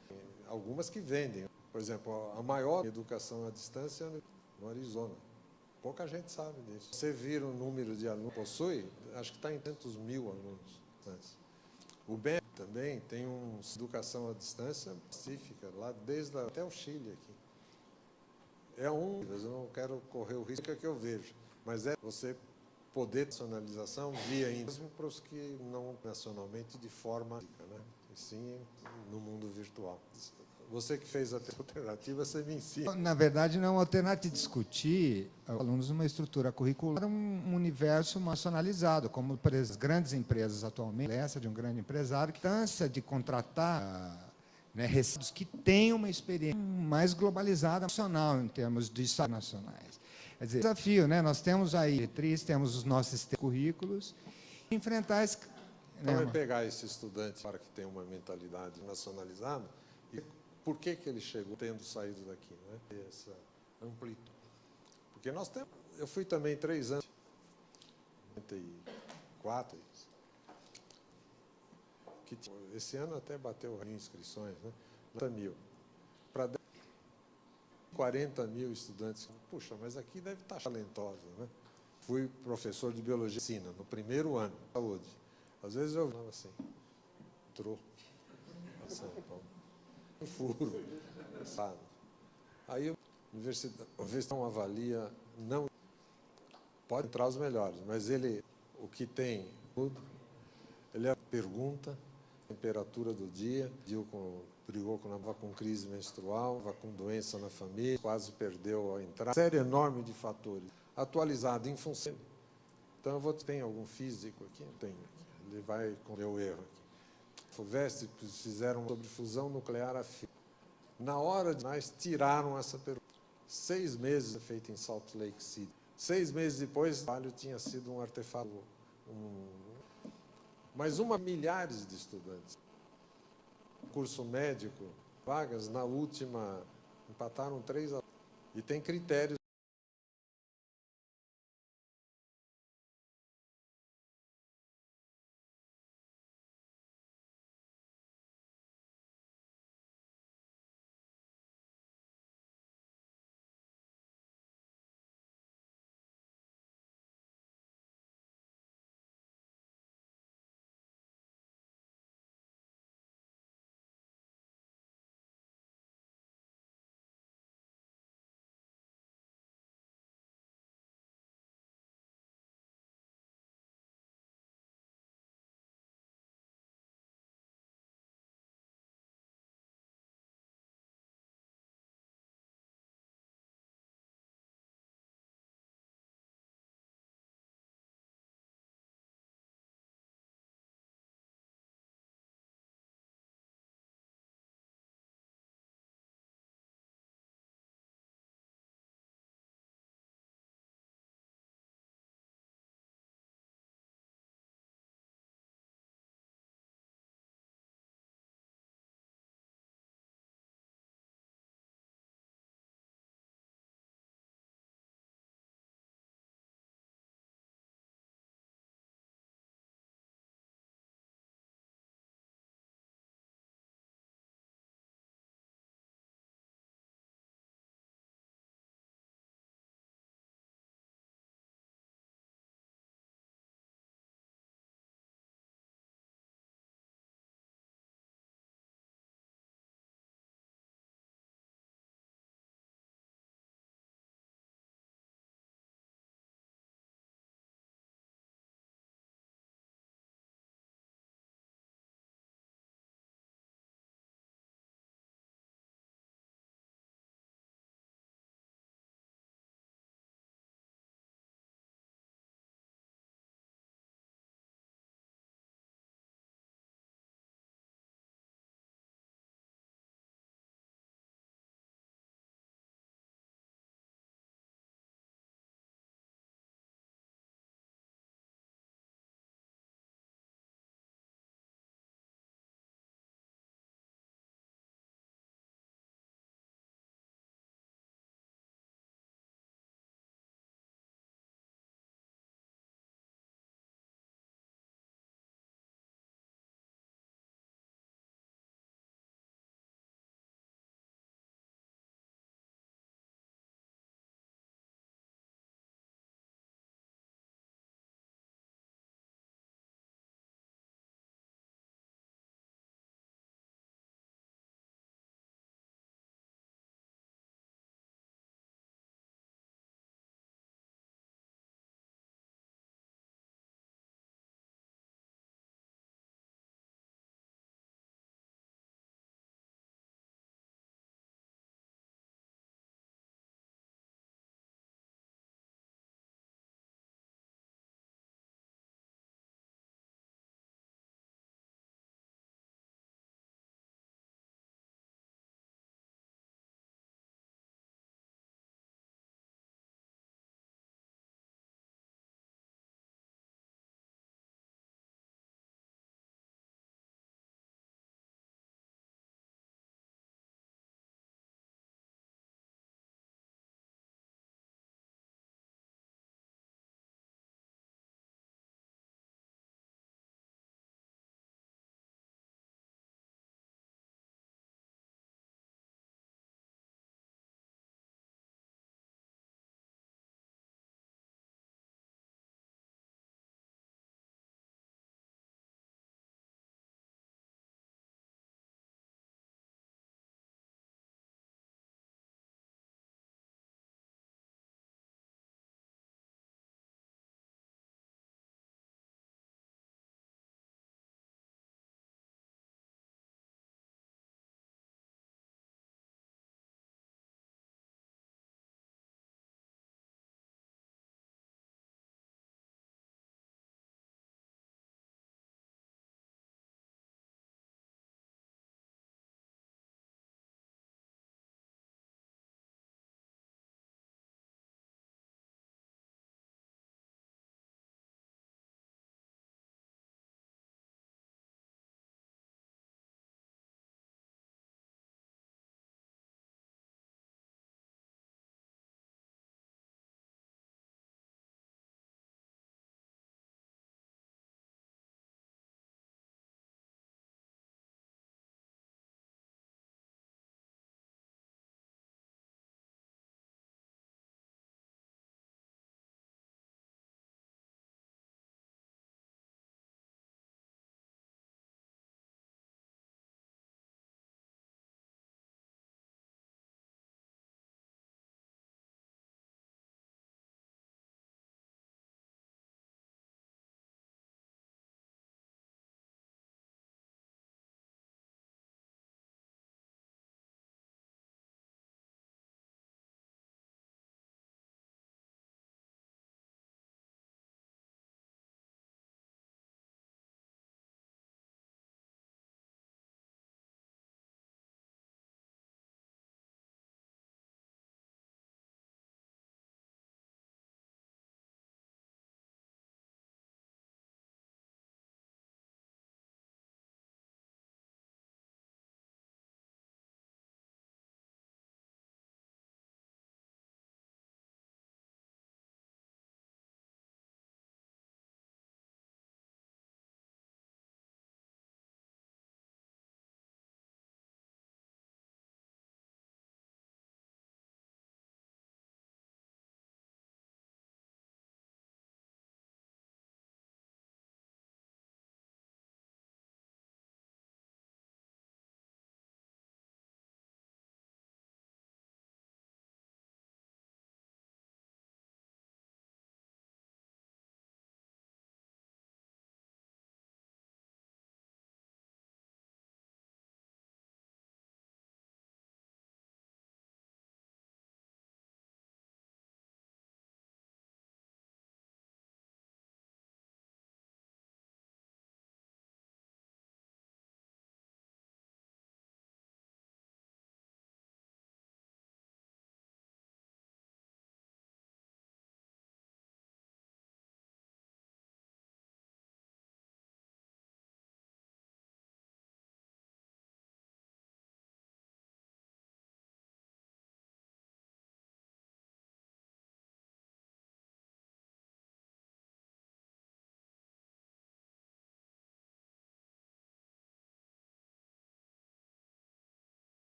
algumas que vendem. Por exemplo, a maior educação à distância é no Arizona. Pouca gente sabe disso. Você vira o número de alunos que possui, acho que está em 200 mil alunos. O BEM também tem uma educação à distância específica, lá desde até o Chile aqui. Eu não quero correr o risco que eu vejo, mas é você poder nacionalização via mesmo para os que não nacionalmente de forma física, né? E sim no mundo virtual. Você que fez a alternativa, você me ensina. Na verdade, não é uma alternativa discutir alunos numa estrutura curricular, um universo nacionalizado, como por exemplo, as grandes empresas atualmente, essa de um grande empresário que cansa de contratar recursos que têm uma experiência mais globalizada nacional em termos de salários nacionais. Quer dizer, desafio, né? Nós temos aí diretriz, temos os nossos currículos, enfrentar esse. Então, é pegar esse estudante para que tem uma mentalidade nacionalizada e por que ele chegou tendo saído daqui, né? Essa amplitude. Porque nós temos. Eu fui também 3 anos, 94. Que esse ano até bateu em inscrições, né? 90 mil. Para 40 mil estudantes. Puxa, mas aqui deve estar talentosa, né? Fui professor de biologia e medicina no primeiro ano de saúde. Às vezes eu falava assim, entrou em São Paulo, um furo, sabe? Aí a universidade não avalia, não pode entrar os melhores, mas ele, o que tem tudo, ele pergunta temperatura do dia, brigou com crise menstrual, estava com doença na família, quase perdeu a entrada. Série enorme de fatores, atualizado em função. Então, tem algum físico aqui? Não tem. Ele vai cometer o erro aqui. FUVEST fizeram sobre fusão nuclear a fio. Na hora de nós, tiraram essa pergunta. 6 meses feito em Salt Lake City. 6 meses depois, o trabalho tinha sido um artefato, mas milhares de estudantes. Curso médico, vagas, na última, empataram 3 a... E tem critérios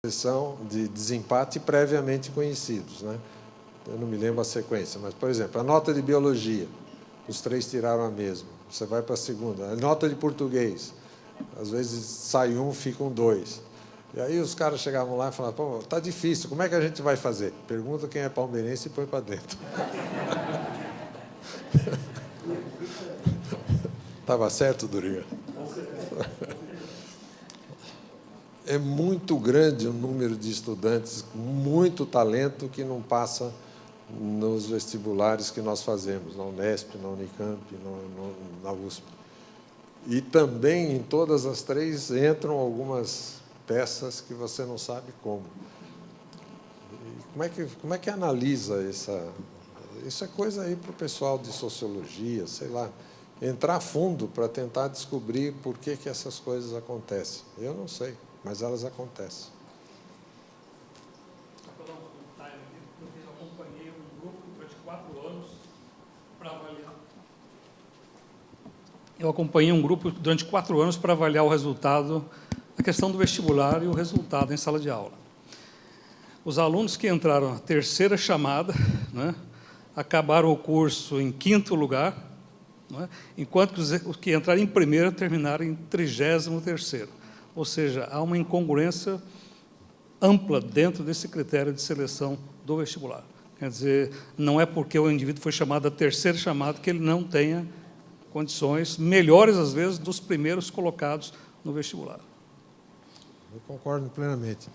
seleção de desempate previamente conhecidos, né? Eu não me lembro a sequência, mas, por exemplo, a nota de biologia, os 3 tiraram a mesma, você vai para a segunda. A nota de português, às vezes sai um, ficam 2. E aí os caras chegavam lá e falavam, pô, tá difícil, como é que a gente vai fazer? Pergunta quem é palmeirense e põe para dentro. Estava certo, Doriga? É muito grande o número de estudantes com muito talento que não passa nos vestibulares que nós fazemos, na Unesp, na Unicamp, na USP. E também, em todas as 3, entram algumas peças que você não sabe como. E como é que analisa essa... Isso é coisa aí para o pessoal de sociologia, sei lá, entrar a fundo para tentar descobrir por que essas coisas acontecem. Eu não sei, mas elas acontecem. Eu acompanhei um grupo durante 4 anos para avaliar. Eu acompanhei um grupo durante 4 anos para avaliar o resultado, a questão do vestibular e o resultado em sala de aula. Os alunos que entraram na 3ª chamada, né, acabaram o curso em 5º lugar, né, enquanto que os que entraram em primeiro terminaram em 33º. Ou seja, há uma incongruência ampla dentro desse critério de seleção do vestibular. Quer dizer, não é porque o indivíduo foi chamado a 3ª chamada que ele não tenha condições melhores, às vezes, dos primeiros colocados no vestibular. Eu concordo plenamente.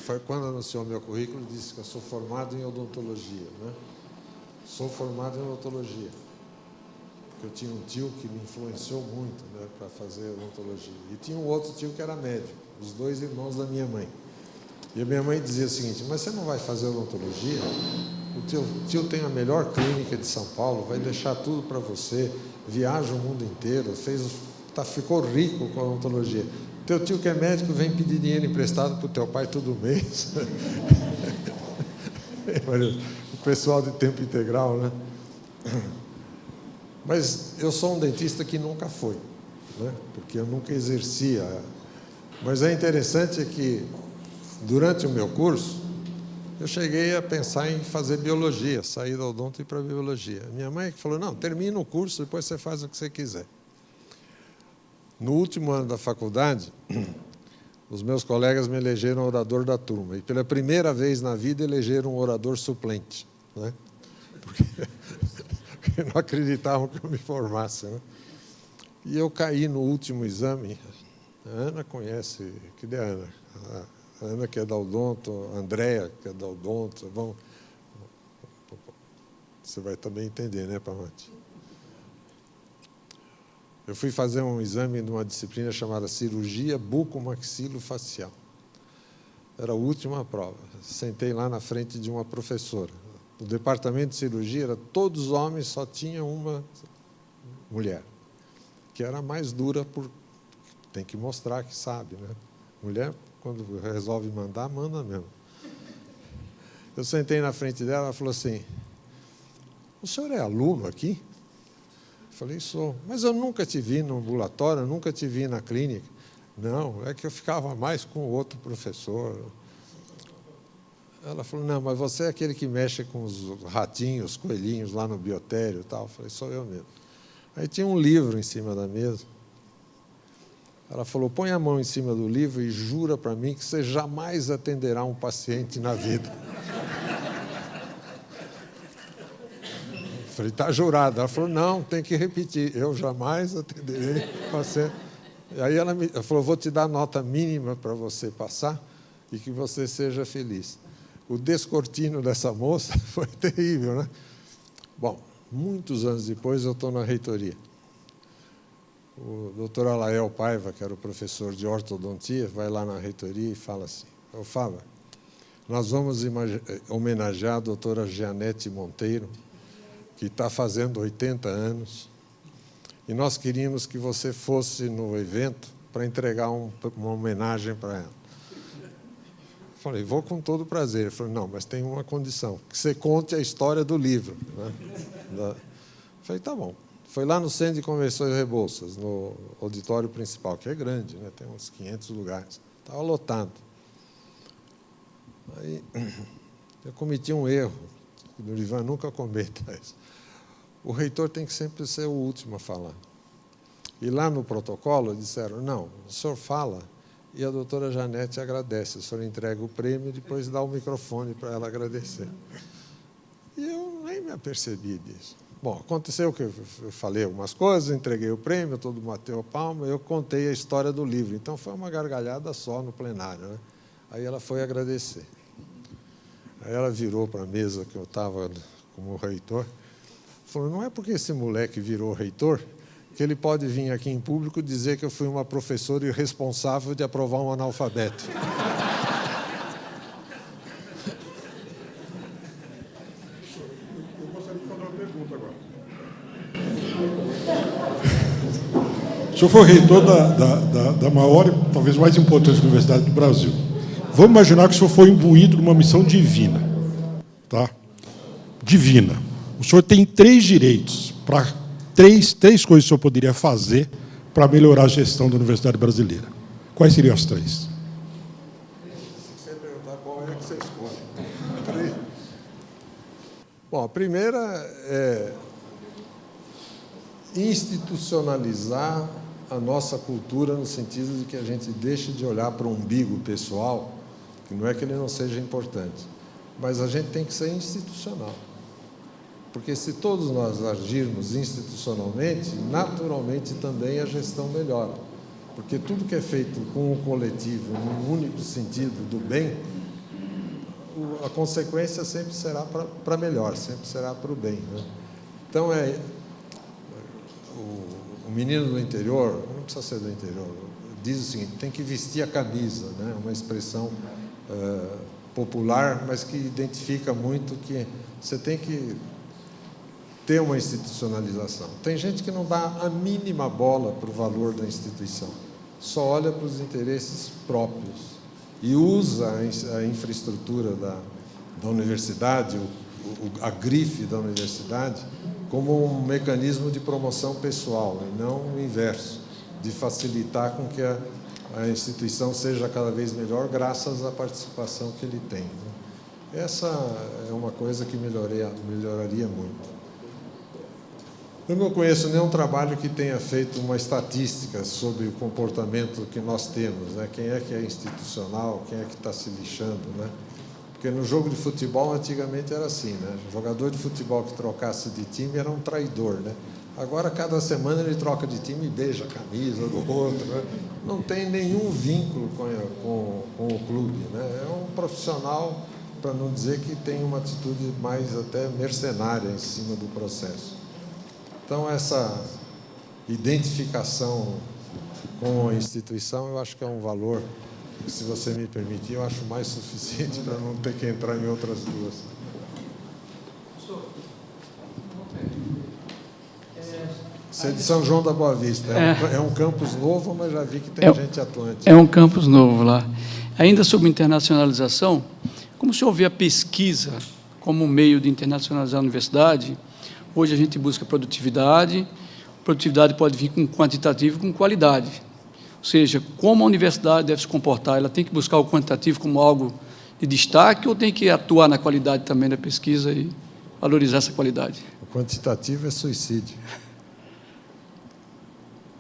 Foi quando anunciou meu currículo, disse que eu sou formado em odontologia, né? Sou formado em odontologia. Porque eu tinha um tio que me influenciou muito, né, para fazer odontologia. E tinha um outro tio que era médico, os 2 irmãos da minha mãe. E a minha mãe dizia o seguinte, mas você não vai fazer odontologia? O tio tem a melhor clínica de São Paulo, vai deixar tudo para você, viaja o mundo inteiro, ficou rico com a odontologia. Teu tio que é médico vem pedir dinheiro emprestado para o teu pai todo mês. O pessoal de tempo integral, né? Mas eu sou um dentista que nunca foi, né? Porque eu nunca exercia. Mas é interessante que, durante o meu curso, eu cheguei a pensar em fazer biologia, sair da odonto e ir para a biologia. Minha mãe falou, não, termina o curso, depois você faz o que você quiser. No último ano da faculdade, os meus colegas me elegeram orador da turma. E pela primeira vez na vida elegeram um orador suplente, né? Porque não acreditavam que eu me formasse, né? E eu caí no último exame. A Ana conhece, que é a Ana? A Ana, que é da odonto, a Andréia, que é da odonto. Você vai também entender, né, Pamati? Eu fui fazer um exame de uma disciplina chamada cirurgia bucomaxilofacial. Era a última prova. Sentei lá na frente de uma professora. O departamento de cirurgia era todos homens, só tinha uma mulher, que era a mais dura, tem que mostrar que sabe, né? Mulher, quando resolve mandar, manda mesmo. Eu sentei na frente dela, ela falou assim, o senhor é aluno aqui? Eu falei, sou. Mas eu nunca te vi no ambulatório, eu nunca te vi na clínica. Não, é que eu ficava mais com o outro professor. Ela falou, não, mas você é aquele que mexe com os ratinhos, os coelhinhos lá no biotério e tal. Eu falei, sou eu mesmo. Aí tinha um livro em cima da mesa. Ela falou, põe a mão em cima do livro e jura para mim que você jamais atenderá um paciente na vida. Eu falei, está jurado. Ela falou, não, tem que repetir. Eu jamais atenderei paciente. E aí ela falou, vou te dar nota mínima para você passar e que você seja feliz. O descortino dessa moça foi terrível, né? Bom, muitos anos depois eu estou na reitoria. O doutor Alael Paiva, que era o professor de ortodontia, vai lá na reitoria e fala assim, ô Fábio, nós vamos homenagear a doutora Jeanette Monteiro, que está fazendo 80 anos, e nós queríamos que você fosse no evento para entregar uma homenagem para ela. Falei, vou com todo prazer. Ele falou, não, mas tem uma condição, que você conte a história do livro, né? Falei, tá bom. Foi lá no Centro de Convenções e Rebouças, no auditório principal, que é grande, né? Tem uns 500 lugares. Estava lotado. Aí eu cometi um erro, que o Dorival nunca cometa isso. O reitor tem que sempre ser o último a falar. E lá no protocolo disseram, não, o senhor fala e a doutora Janete agradece. O senhor entrega o prêmio e depois dá o microfone para ela agradecer. E eu nem me apercebi disso. Bom, aconteceu que eu falei algumas coisas, entreguei o prêmio, todo mundo bateu a palma, eu contei a história do livro. Então, foi uma gargalhada só no plenário, né? Aí ela foi agradecer. Aí ela virou para a mesa que eu estava como reitor, falou, não é porque esse moleque virou reitor que ele pode vir aqui em público dizer que eu fui uma professora irresponsável de aprovar um analfabeto. Eu gostaria de fazer uma pergunta agora. O senhor foi reitor da maior e talvez mais importante universidade do Brasil. Vamos imaginar que o senhor foi imbuído numa missão divina. Tá? Divina. O senhor tem 3 direitos para três coisas que o senhor poderia fazer para melhorar a gestão da universidade brasileira. Quais seriam as 3? Se você perguntar qual é que você escolhe. Bom, a primeira é institucionalizar a nossa cultura no sentido de que a gente deixe de olhar para o umbigo pessoal, que não é que ele não seja importante, mas a gente tem que ser institucional. Porque se todos nós agirmos institucionalmente, naturalmente também a gestão melhora. Porque tudo que é feito com o coletivo, num único sentido do bem, a consequência sempre será para melhor, sempre será para o bem, né? Então, o menino do interior, não precisa ser do interior, diz o seguinte, tem que vestir a camisa, né? Uma expressão popular, mas que identifica muito que você tem que ter uma institucionalização. Tem gente que não dá a mínima bola para o valor da instituição, só olha para os interesses próprios e usa a infraestrutura da universidade, a grife da universidade, como um mecanismo de promoção pessoal, e não o inverso, de facilitar com que a instituição seja cada vez melhor graças à participação que ele tem, né? Essa é uma coisa que melhoraria muito. Eu não conheço nenhum trabalho que tenha feito uma estatística sobre o comportamento que nós temos, né? Quem é que é institucional, quem é que está se lixando, né? Porque no jogo de futebol, antigamente era assim, né? O jogador de futebol que trocasse de time era um traidor, né? Agora, cada semana ele troca de time e beija a camisa do outro, né? Não tem nenhum vínculo com o clube, né? É um profissional, para não dizer que tem uma atitude mais até mercenária em cima do processo. Então, essa identificação com a instituição, eu acho que é um valor que, se você me permitir, eu acho mais suficiente para não ter que entrar em outras duas. Você é de São João da Boa Vista. É um campus novo, mas já vi que tem gente atuante. É um campus novo lá. Ainda sobre internacionalização, como o senhor vê a pesquisa como meio de internacionalizar a universidade? Hoje a gente busca produtividade pode vir com quantitativo e com qualidade. Ou seja, como a universidade deve se comportar? Ela tem que buscar o quantitativo como algo de destaque ou tem que atuar na qualidade também da pesquisa e valorizar essa qualidade? O quantitativo é suicídio.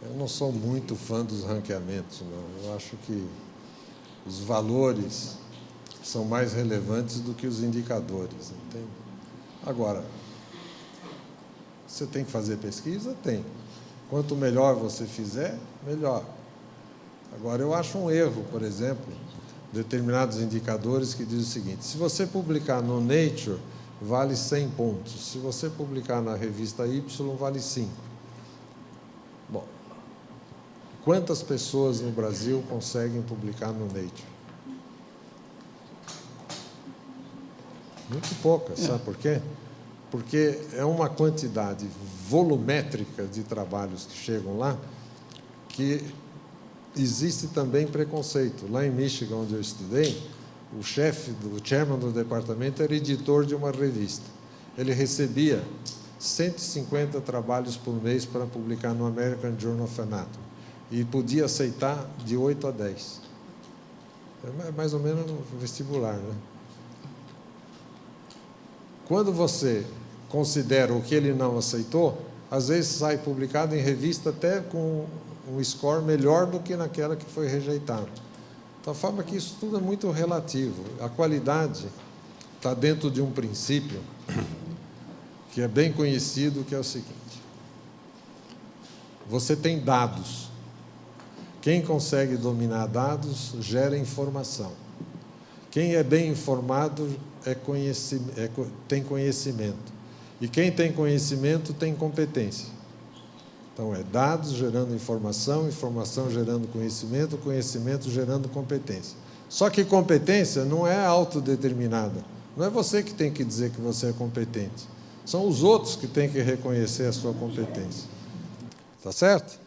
Eu não sou muito fã dos ranqueamentos, não. Eu acho que os valores são mais relevantes do que os indicadores, entende? Agora, você tem que fazer pesquisa? Tem. Quanto melhor você fizer, melhor. Agora, eu acho um erro, por exemplo, determinados indicadores que dizem o seguinte, se você publicar no Nature, vale 100 pontos. Se você publicar na revista Y, vale 5. Bom, quantas pessoas no Brasil conseguem publicar no Nature? Muito poucas, sabe por quê? Porque é uma quantidade volumétrica de trabalhos que chegam lá que existe também preconceito. Lá em Michigan, onde eu estudei, o chairman do departamento era editor de uma revista. Ele recebia 150 trabalhos por mês para publicar no American Journal of Anatomy e podia aceitar de 8 a 10. É mais ou menos no vestibular, né? Quando você considera o que ele não aceitou, às vezes sai publicado em revista até com um score melhor do que naquela que foi rejeitada. De tal forma que isso tudo é muito relativo. A qualidade está dentro de um princípio que é bem conhecido, que é o seguinte: você tem dados. Quem consegue dominar dados gera informação. Quem é bem informado tem conhecimento. E quem tem conhecimento tem competência. Então, é dados gerando informação, informação gerando conhecimento, conhecimento gerando competência. Só que competência não é autodeterminada. Não é você que tem que dizer que você é competente. São os outros que têm que reconhecer a sua competência. Tá certo?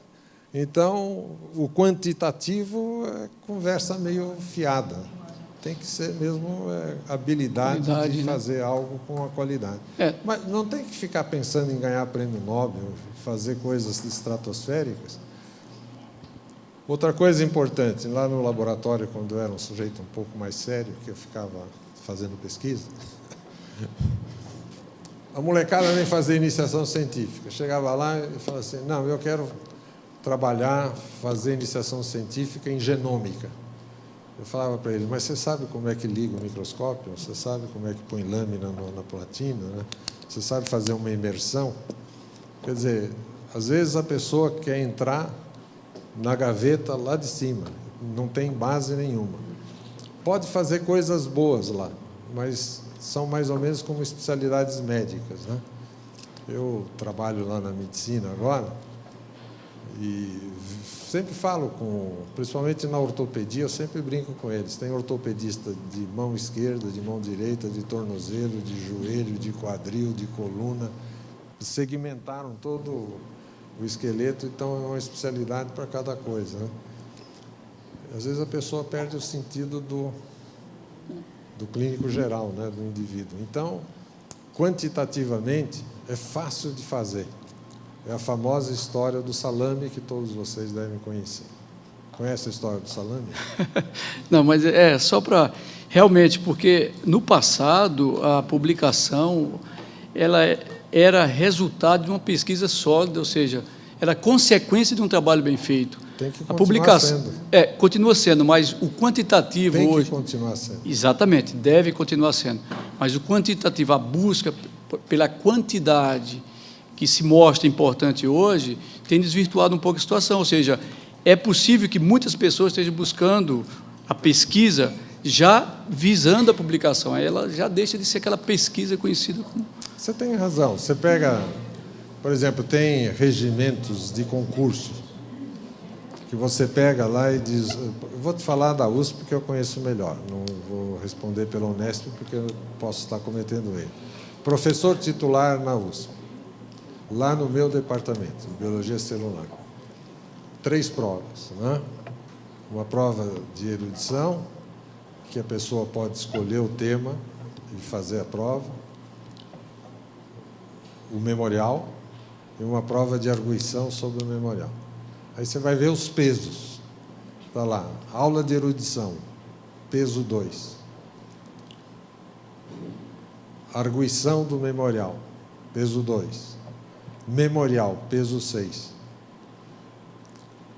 Então, o quantitativo é conversa meio fiada. Tem que ser mesmo habilidade de fazer algo com a qualidade. Mas não tem que ficar pensando em ganhar prêmio Nobel, fazer coisas estratosféricas. Outra coisa importante, lá no laboratório, quando eu era um sujeito um pouco mais sério, que eu ficava fazendo pesquisa, a molecada nem fazia iniciação científica. Chegava lá e falava assim: não, eu quero trabalhar, fazer iniciação científica em genômica. Eu falava para ele: mas você sabe como é que liga o microscópio? Você sabe como é que põe lâmina na platina? Né? Você sabe fazer uma imersão? Quer dizer, às vezes a pessoa quer entrar na gaveta lá de cima, não tem base nenhuma. Pode fazer coisas boas lá, mas são mais ou menos como especialidades médicas, né? Eu trabalho lá na medicina agora e sempre falo principalmente na ortopedia, eu sempre brinco com eles. Tem ortopedista de mão esquerda, de mão direita, de tornozelo, de joelho, de quadril, de coluna. Segmentaram todo o esqueleto, então é uma especialidade para cada coisa, né? Às vezes a pessoa perde o sentido do clínico geral, né, do indivíduo. Então, quantitativamente, é fácil de fazer. É a famosa história do salame que todos vocês devem conhecer. Conhece a história do salame? Não, mas é só para... Realmente, porque no passado a publicação ela era resultado de uma pesquisa sólida, ou seja, era consequência de um trabalho bem feito. Tem que continuar a publicação sendo. Continua sendo, mas o quantitativo tem hoje... que continuar sendo. Exatamente, deve continuar sendo. Mas o quantitativo, a busca pela quantidade que se mostra importante hoje, tem desvirtuado um pouco a situação. Ou seja, é possível que muitas pessoas estejam buscando a pesquisa já visando a publicação. Aí ela já deixa de ser aquela pesquisa conhecida como... Você tem razão. Você pega, por exemplo, tem regimentos de concurso que você pega lá e diz... Eu vou te falar da USP porque eu conheço melhor. Não vou responder pela Unesp porque eu posso estar cometendo erro. Professor titular na USP. Lá no meu departamento, de Biologia Celular. 3 provas, né? Uma prova de erudição, que a pessoa pode escolher o tema e fazer a prova. O memorial e uma prova de arguição sobre o memorial. Aí você vai ver os pesos. Está lá, aula de erudição, peso 2. Arguição do memorial, peso 2. Memorial, peso 6.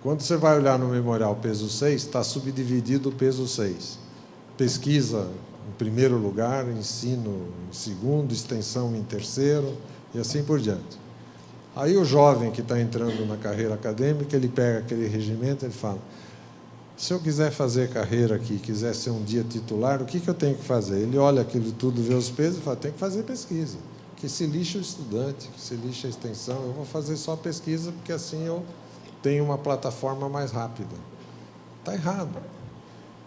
Quando você vai olhar no memorial, peso 6, está subdividido o peso 6. Pesquisa em primeiro lugar, ensino em segundo, extensão em terceiro, e assim por diante. Aí o jovem que está entrando na carreira acadêmica, ele pega aquele regimento, ele fala: se eu quiser fazer carreira aqui, quiser ser um dia titular, o que eu tenho que fazer? Ele olha aquilo tudo, vê os pesos e fala: tem que fazer pesquisa. Que se lixe o estudante, que se lixe a extensão, eu vou fazer só pesquisa, porque assim eu tenho uma plataforma mais rápida. Está errado.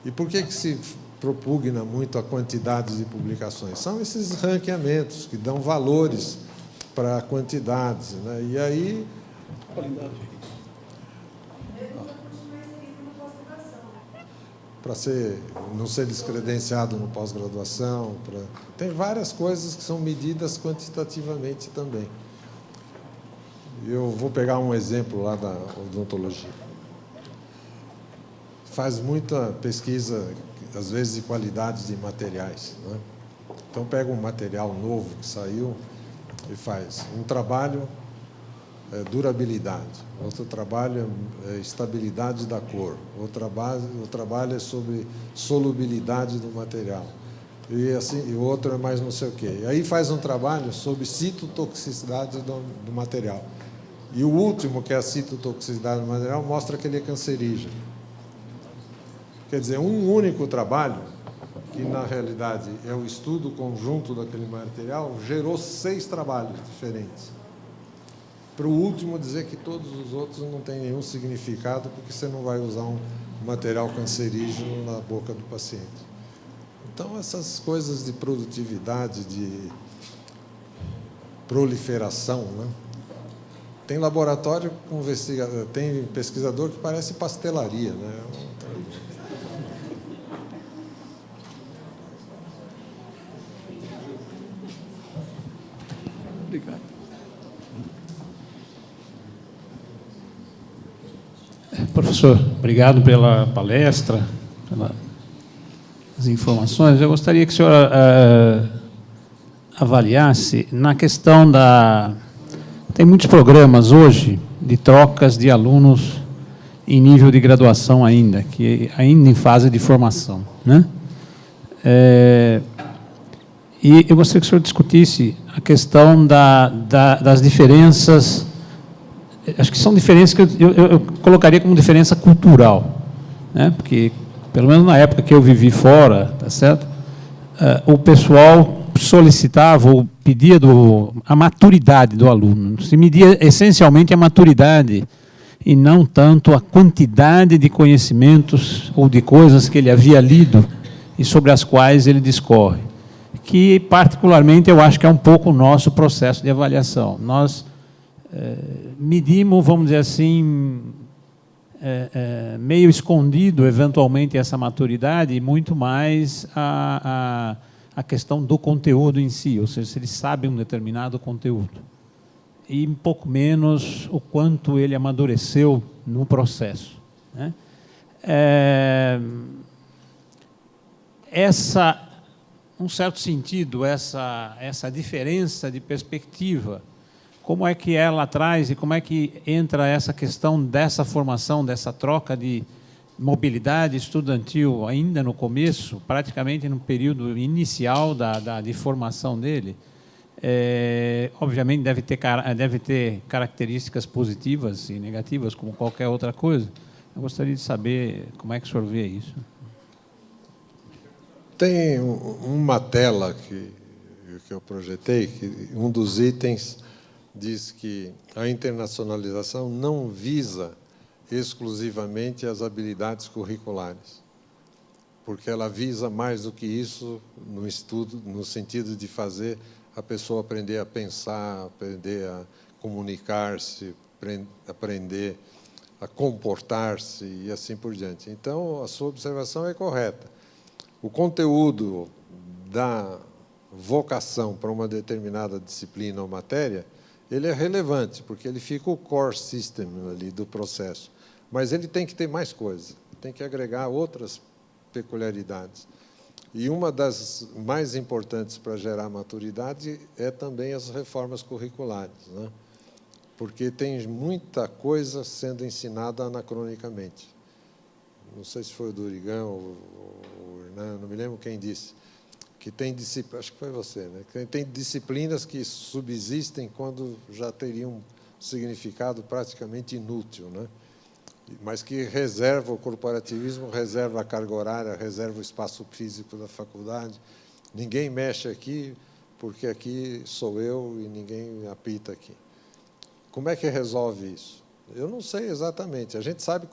E por que se propugna muito a quantidade de publicações? São esses ranqueamentos que dão valores para quantidades, né? E aí... Para não ser descredenciado no pós-graduação. Tem várias coisas que são medidas quantitativamente também. Eu vou pegar um exemplo lá da odontologia. faz muita pesquisa, às vezes, de qualidade de materiais, né? Então, pega um material novo que saiu e faz um trabalho durabilidade, outro trabalho é estabilidade da cor, outro trabalho é sobre solubilidade do material, e assim, e o outro é mais não sei o quê. E aí faz um trabalho sobre citotoxicidade do material. E o último, que é a citotoxicidade do material, mostra que ele é cancerígeno. Quer dizer, um único trabalho, que na realidade é o estudo conjunto daquele material, gerou 6 trabalhos diferentes. Para o último dizer que todos os outros não têm nenhum significado, porque você não vai usar um material cancerígeno na boca do paciente. Então, essas coisas de produtividade, de proliferação, né? Tem laboratório com tem pesquisador que parece pastelaria, né? Obrigado. Professor, obrigado pela palestra, pelas informações. Eu gostaria que o senhor avaliasse na questão da... Tem muitos programas hoje de trocas de alunos em nível de graduação ainda, ainda em fase de formação, né? E eu gostaria que o senhor discutisse a questão das diferenças. Acho que são diferenças que eu colocaria como diferença cultural, né? Porque, pelo menos na época que eu vivi fora, tá certo? O pessoal solicitava ou pedia a maturidade do aluno. Se media essencialmente a maturidade e não tanto a quantidade de conhecimentos ou de coisas que ele havia lido e sobre as quais ele discorre. Que, particularmente, eu acho que é um pouco o nosso processo de avaliação. Nós medimos, vamos dizer assim, meio escondido, eventualmente, essa maturidade, e muito mais a questão do conteúdo em si, ou seja, se ele sabe um determinado conteúdo. E um pouco menos o quanto ele amadureceu no processo, né? Num certo sentido, essa diferença de perspectiva, como é que ela traz e como é que entra essa questão dessa formação, dessa troca de mobilidade estudantil ainda no começo, praticamente no período inicial de formação dele? Obviamente deve ter características positivas e negativas, como qualquer outra coisa. Eu gostaria de saber como é que o senhor vê isso. Tem uma tela que eu projetei, que um dos itens diz que a internacionalização não visa exclusivamente as habilidades curriculares, porque ela visa mais do que isso no estudo, no sentido de fazer a pessoa aprender a pensar, aprender a comunicar-se, aprender a comportar-se e assim por diante. Então, a sua observação é correta. O conteúdo da vocação para uma determinada disciplina ou matéria, ele é relevante, porque ele fica o core system ali do processo. Mas ele tem que ter mais coisas, tem que agregar outras peculiaridades. E uma das mais importantes para gerar maturidade é também as reformas curriculares, né? Porque tem muita coisa sendo ensinada anacronicamente. Não sei se foi o Durigan ou o Hernan, não me lembro quem disse, que tem disciplinas, acho que foi você, né? Que tem disciplinas que subsistem quando já teriam um significado praticamente inútil, né? Mas que reserva o corporativismo, reserva a carga horária, reserva o espaço físico da faculdade. Ninguém mexe aqui, porque aqui sou eu e ninguém apita aqui. Como é que resolve isso? Eu não sei exatamente. A gente sabe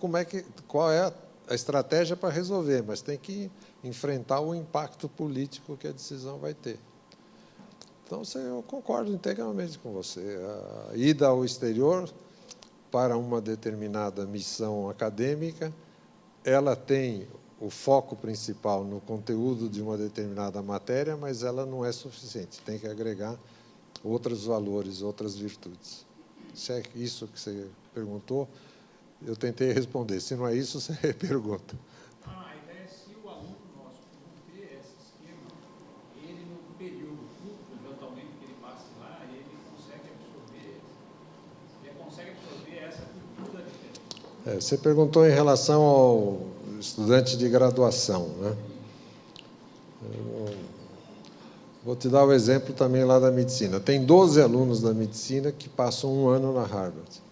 qual é a estratégia para resolver, mas tem que enfrentar o impacto político que a decisão vai ter. Então, eu concordo integralmente com você. A ida ao exterior para uma determinada missão acadêmica, ela tem o foco principal no conteúdo de uma determinada matéria, mas ela não é suficiente, tem que agregar outros valores, outras virtudes. Se é isso que você perguntou, Eu tentei responder. Se não é isso, você pergunta. A ideia é se o aluno nosso ter esse esquema, ele no período curto, eventualmente, que ele passe lá, ele consegue absorver essa cultura diferente. Você perguntou em relação ao estudante de graduação, né? Vou te dar o exemplo também lá da medicina. Tem 12 alunos da medicina que passam um ano na Harvard.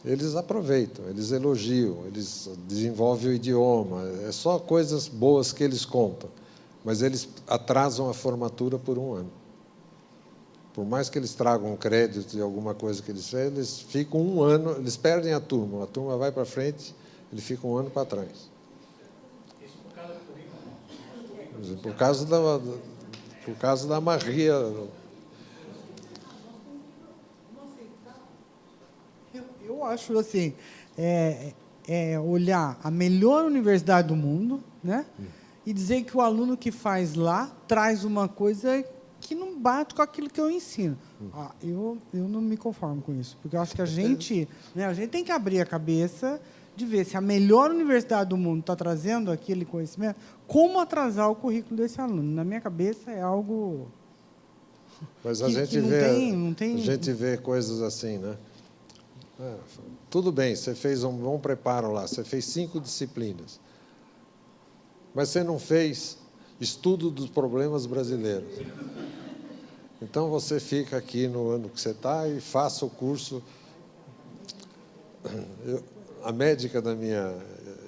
Eles aproveitam, eles elogiam, eles desenvolvem o idioma, é só coisas boas que eles contam, mas eles atrasam a formatura por um ano. Por mais que eles tragam crédito de alguma coisa que eles fazem, eles ficam um ano, eles perdem a turma vai para frente, ele fica um ano para trás. Isso por causa do currículo? Por causa da Maria. Eu acho assim, olhar a melhor universidade do mundo, né? E dizer que o aluno que faz lá traz uma coisa que não bate com aquilo que eu ensino. Eu não me conformo com isso, porque eu acho que a gente tem que abrir a cabeça de ver se a melhor universidade do mundo está trazendo aquele conhecimento, como atrasar o currículo desse aluno. Na minha cabeça é algo... Mas a gente vê coisas assim, né? Tudo bem, você fez um bom preparo lá, você fez 5 disciplinas, mas você não fez estudo dos problemas brasileiros. Então, você fica aqui no ano que você está e faça o curso. A médica da minha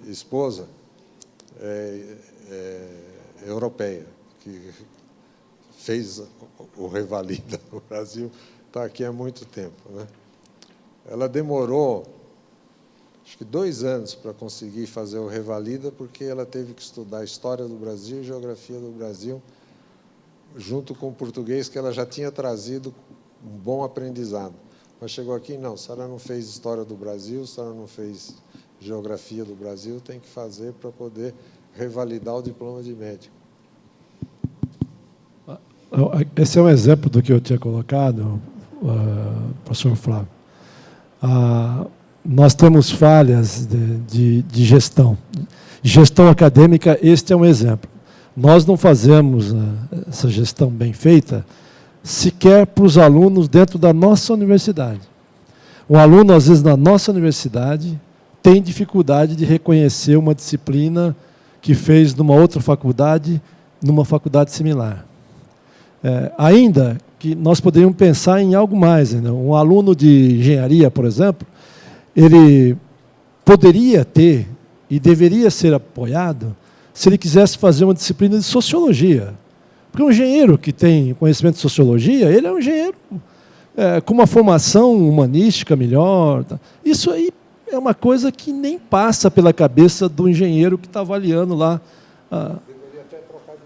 esposa é europeia, que fez o Revalida no Brasil, está aqui há muito tempo, né? Ela demorou, acho que 2 anos para conseguir fazer o Revalida, porque ela teve que estudar História do Brasil e Geografia do Brasil, junto com o português, que ela já tinha trazido um bom aprendizado. Mas chegou aqui, não, se ela não fez História do Brasil, se ela não fez Geografia do Brasil, tem que fazer para poder revalidar o diploma de médico. Esse é um exemplo do que eu tinha colocado, professor Flávio. Nós temos falhas de gestão. Gestão acadêmica, este é um exemplo. Nós não fazemos essa gestão bem feita sequer para os alunos dentro da nossa universidade. Um aluno, às vezes, na nossa universidade, tem dificuldade de reconhecer uma disciplina que fez numa outra faculdade, numa faculdade similar. Ainda que nós poderíamos pensar em algo mais. Né? Um aluno de engenharia, por exemplo, ele poderia ter e deveria ser apoiado se ele quisesse fazer uma disciplina de sociologia. Porque um engenheiro que tem conhecimento de sociologia, ele é um engenheiro com uma formação humanística melhor. Isso aí é uma coisa que nem passa pela cabeça do engenheiro que está avaliando lá. Deveria até trocar de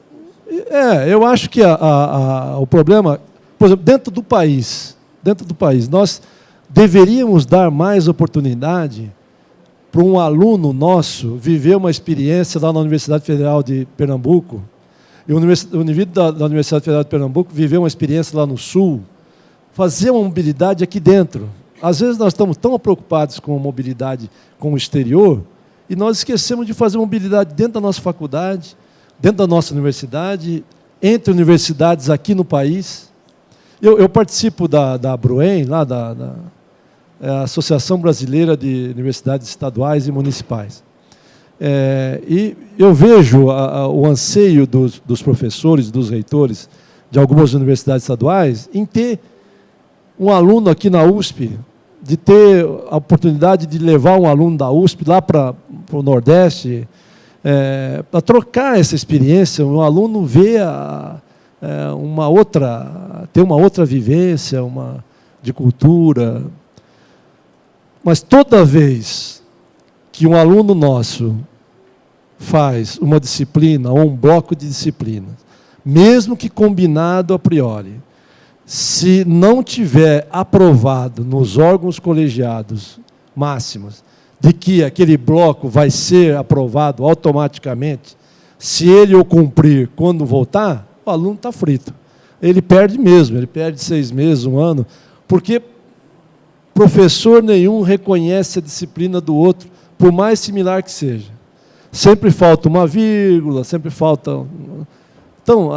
curso. Eu acho que o problema, por exemplo, dentro do país, nós deveríamos dar mais oportunidade para um aluno nosso viver uma experiência lá na Universidade Federal de Pernambuco, e o indivíduo da Universidade Federal de Pernambuco viver uma experiência lá no Sul, fazer uma mobilidade aqui dentro. Às vezes nós estamos tão preocupados com a mobilidade com o exterior, e nós esquecemos de fazer mobilidade dentro da nossa faculdade, dentro da nossa universidade, entre universidades aqui no país. Eu participo da Bruen, lá da Associação Brasileira de Universidades Estaduais e Municipais. E eu vejo o anseio dos professores, dos reitores de algumas universidades estaduais em ter um aluno aqui na USP, de ter a oportunidade de levar um aluno da USP lá para o Nordeste, para trocar essa experiência, um aluno ver ter uma outra vivência, de cultura. Mas toda vez que um aluno nosso faz uma disciplina ou um bloco de disciplinas, mesmo que combinado a priori, se não tiver aprovado nos órgãos colegiados máximos de que aquele bloco vai ser aprovado automaticamente, se ele o cumprir quando voltar, o aluno está frito. Ele perde mesmo, ele perde 6 meses, 1 ano, porque professor nenhum reconhece a disciplina do outro, por mais similar que seja. Sempre falta uma vírgula, sempre falta... Então,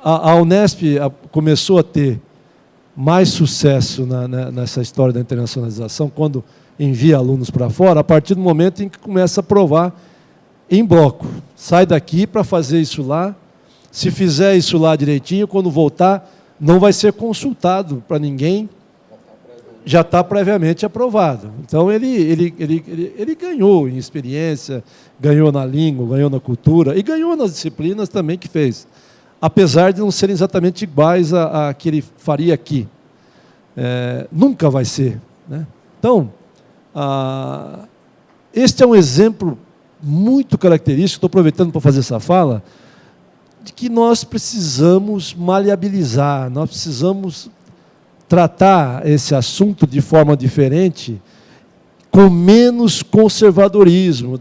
a Unesp começou a ter mais sucesso nessa história da internacionalização, quando envia alunos para fora, a partir do momento em que começa a provar em bloco. Sai daqui para fazer isso lá, se fizer isso lá direitinho, quando voltar, não vai ser consultado para ninguém, já está previamente aprovado. Então, ele ganhou em experiência, ganhou na língua, ganhou na cultura, e ganhou nas disciplinas também que fez, apesar de não serem exatamente iguais a que ele faria aqui. Nunca vai ser, né? Então, este é um exemplo muito característico, estou aproveitando para fazer essa fala, de que nós precisamos maleabilizar, nós precisamos tratar esse assunto de forma diferente, com menos conservadorismo.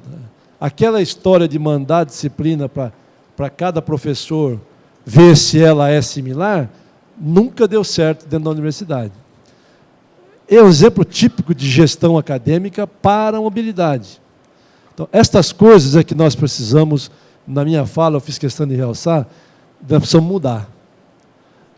Aquela história de mandar disciplina para cada professor ver se ela é similar, nunca deu certo dentro da universidade. É um exemplo típico de gestão acadêmica para a mobilidade. Então, estas coisas é que nós precisamos, na minha fala, eu fiz questão de realçar, nós precisamos mudar.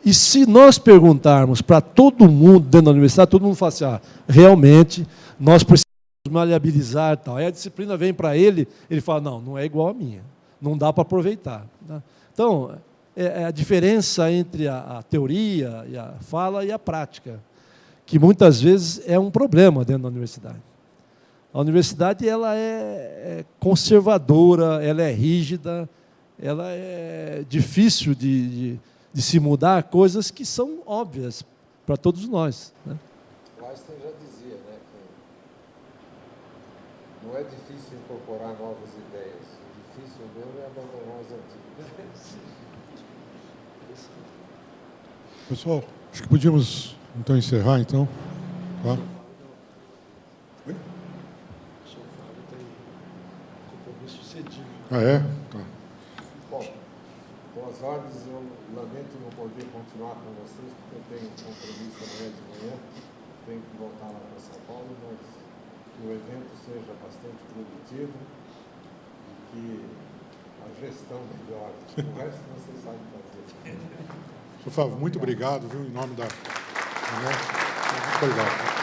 E se nós perguntarmos para todo mundo dentro da universidade, todo mundo fala assim, realmente, nós precisamos maleabilizar e tal. Aí a disciplina vem para ele, ele fala, não é igual a minha, não dá para aproveitar. Então, é a diferença entre a teoria, e a fala e a prática, que muitas vezes é um problema dentro da universidade. A universidade ela é conservadora, ela é rígida, ela é difícil de se mudar coisas que são óbvias para todos nós, né? Einstein já dizia, né, que não é difícil incorporar novas ideias, o difícil mesmo é abandonar as antigas. Pessoal, acho que podíamos então encerrar, então. Tá? Oi? É? Tá. Bom, com as ordens, eu lamento não poder continuar com vocês, porque eu tenho um compromisso amanhã de manhã, tenho que voltar lá para São Paulo, mas que o evento seja bastante produtivo e que a gestão melhore. O resto você sabe fazer. Sr. Flávio, muito obrigado, viu, em nome da... Muito obrigado.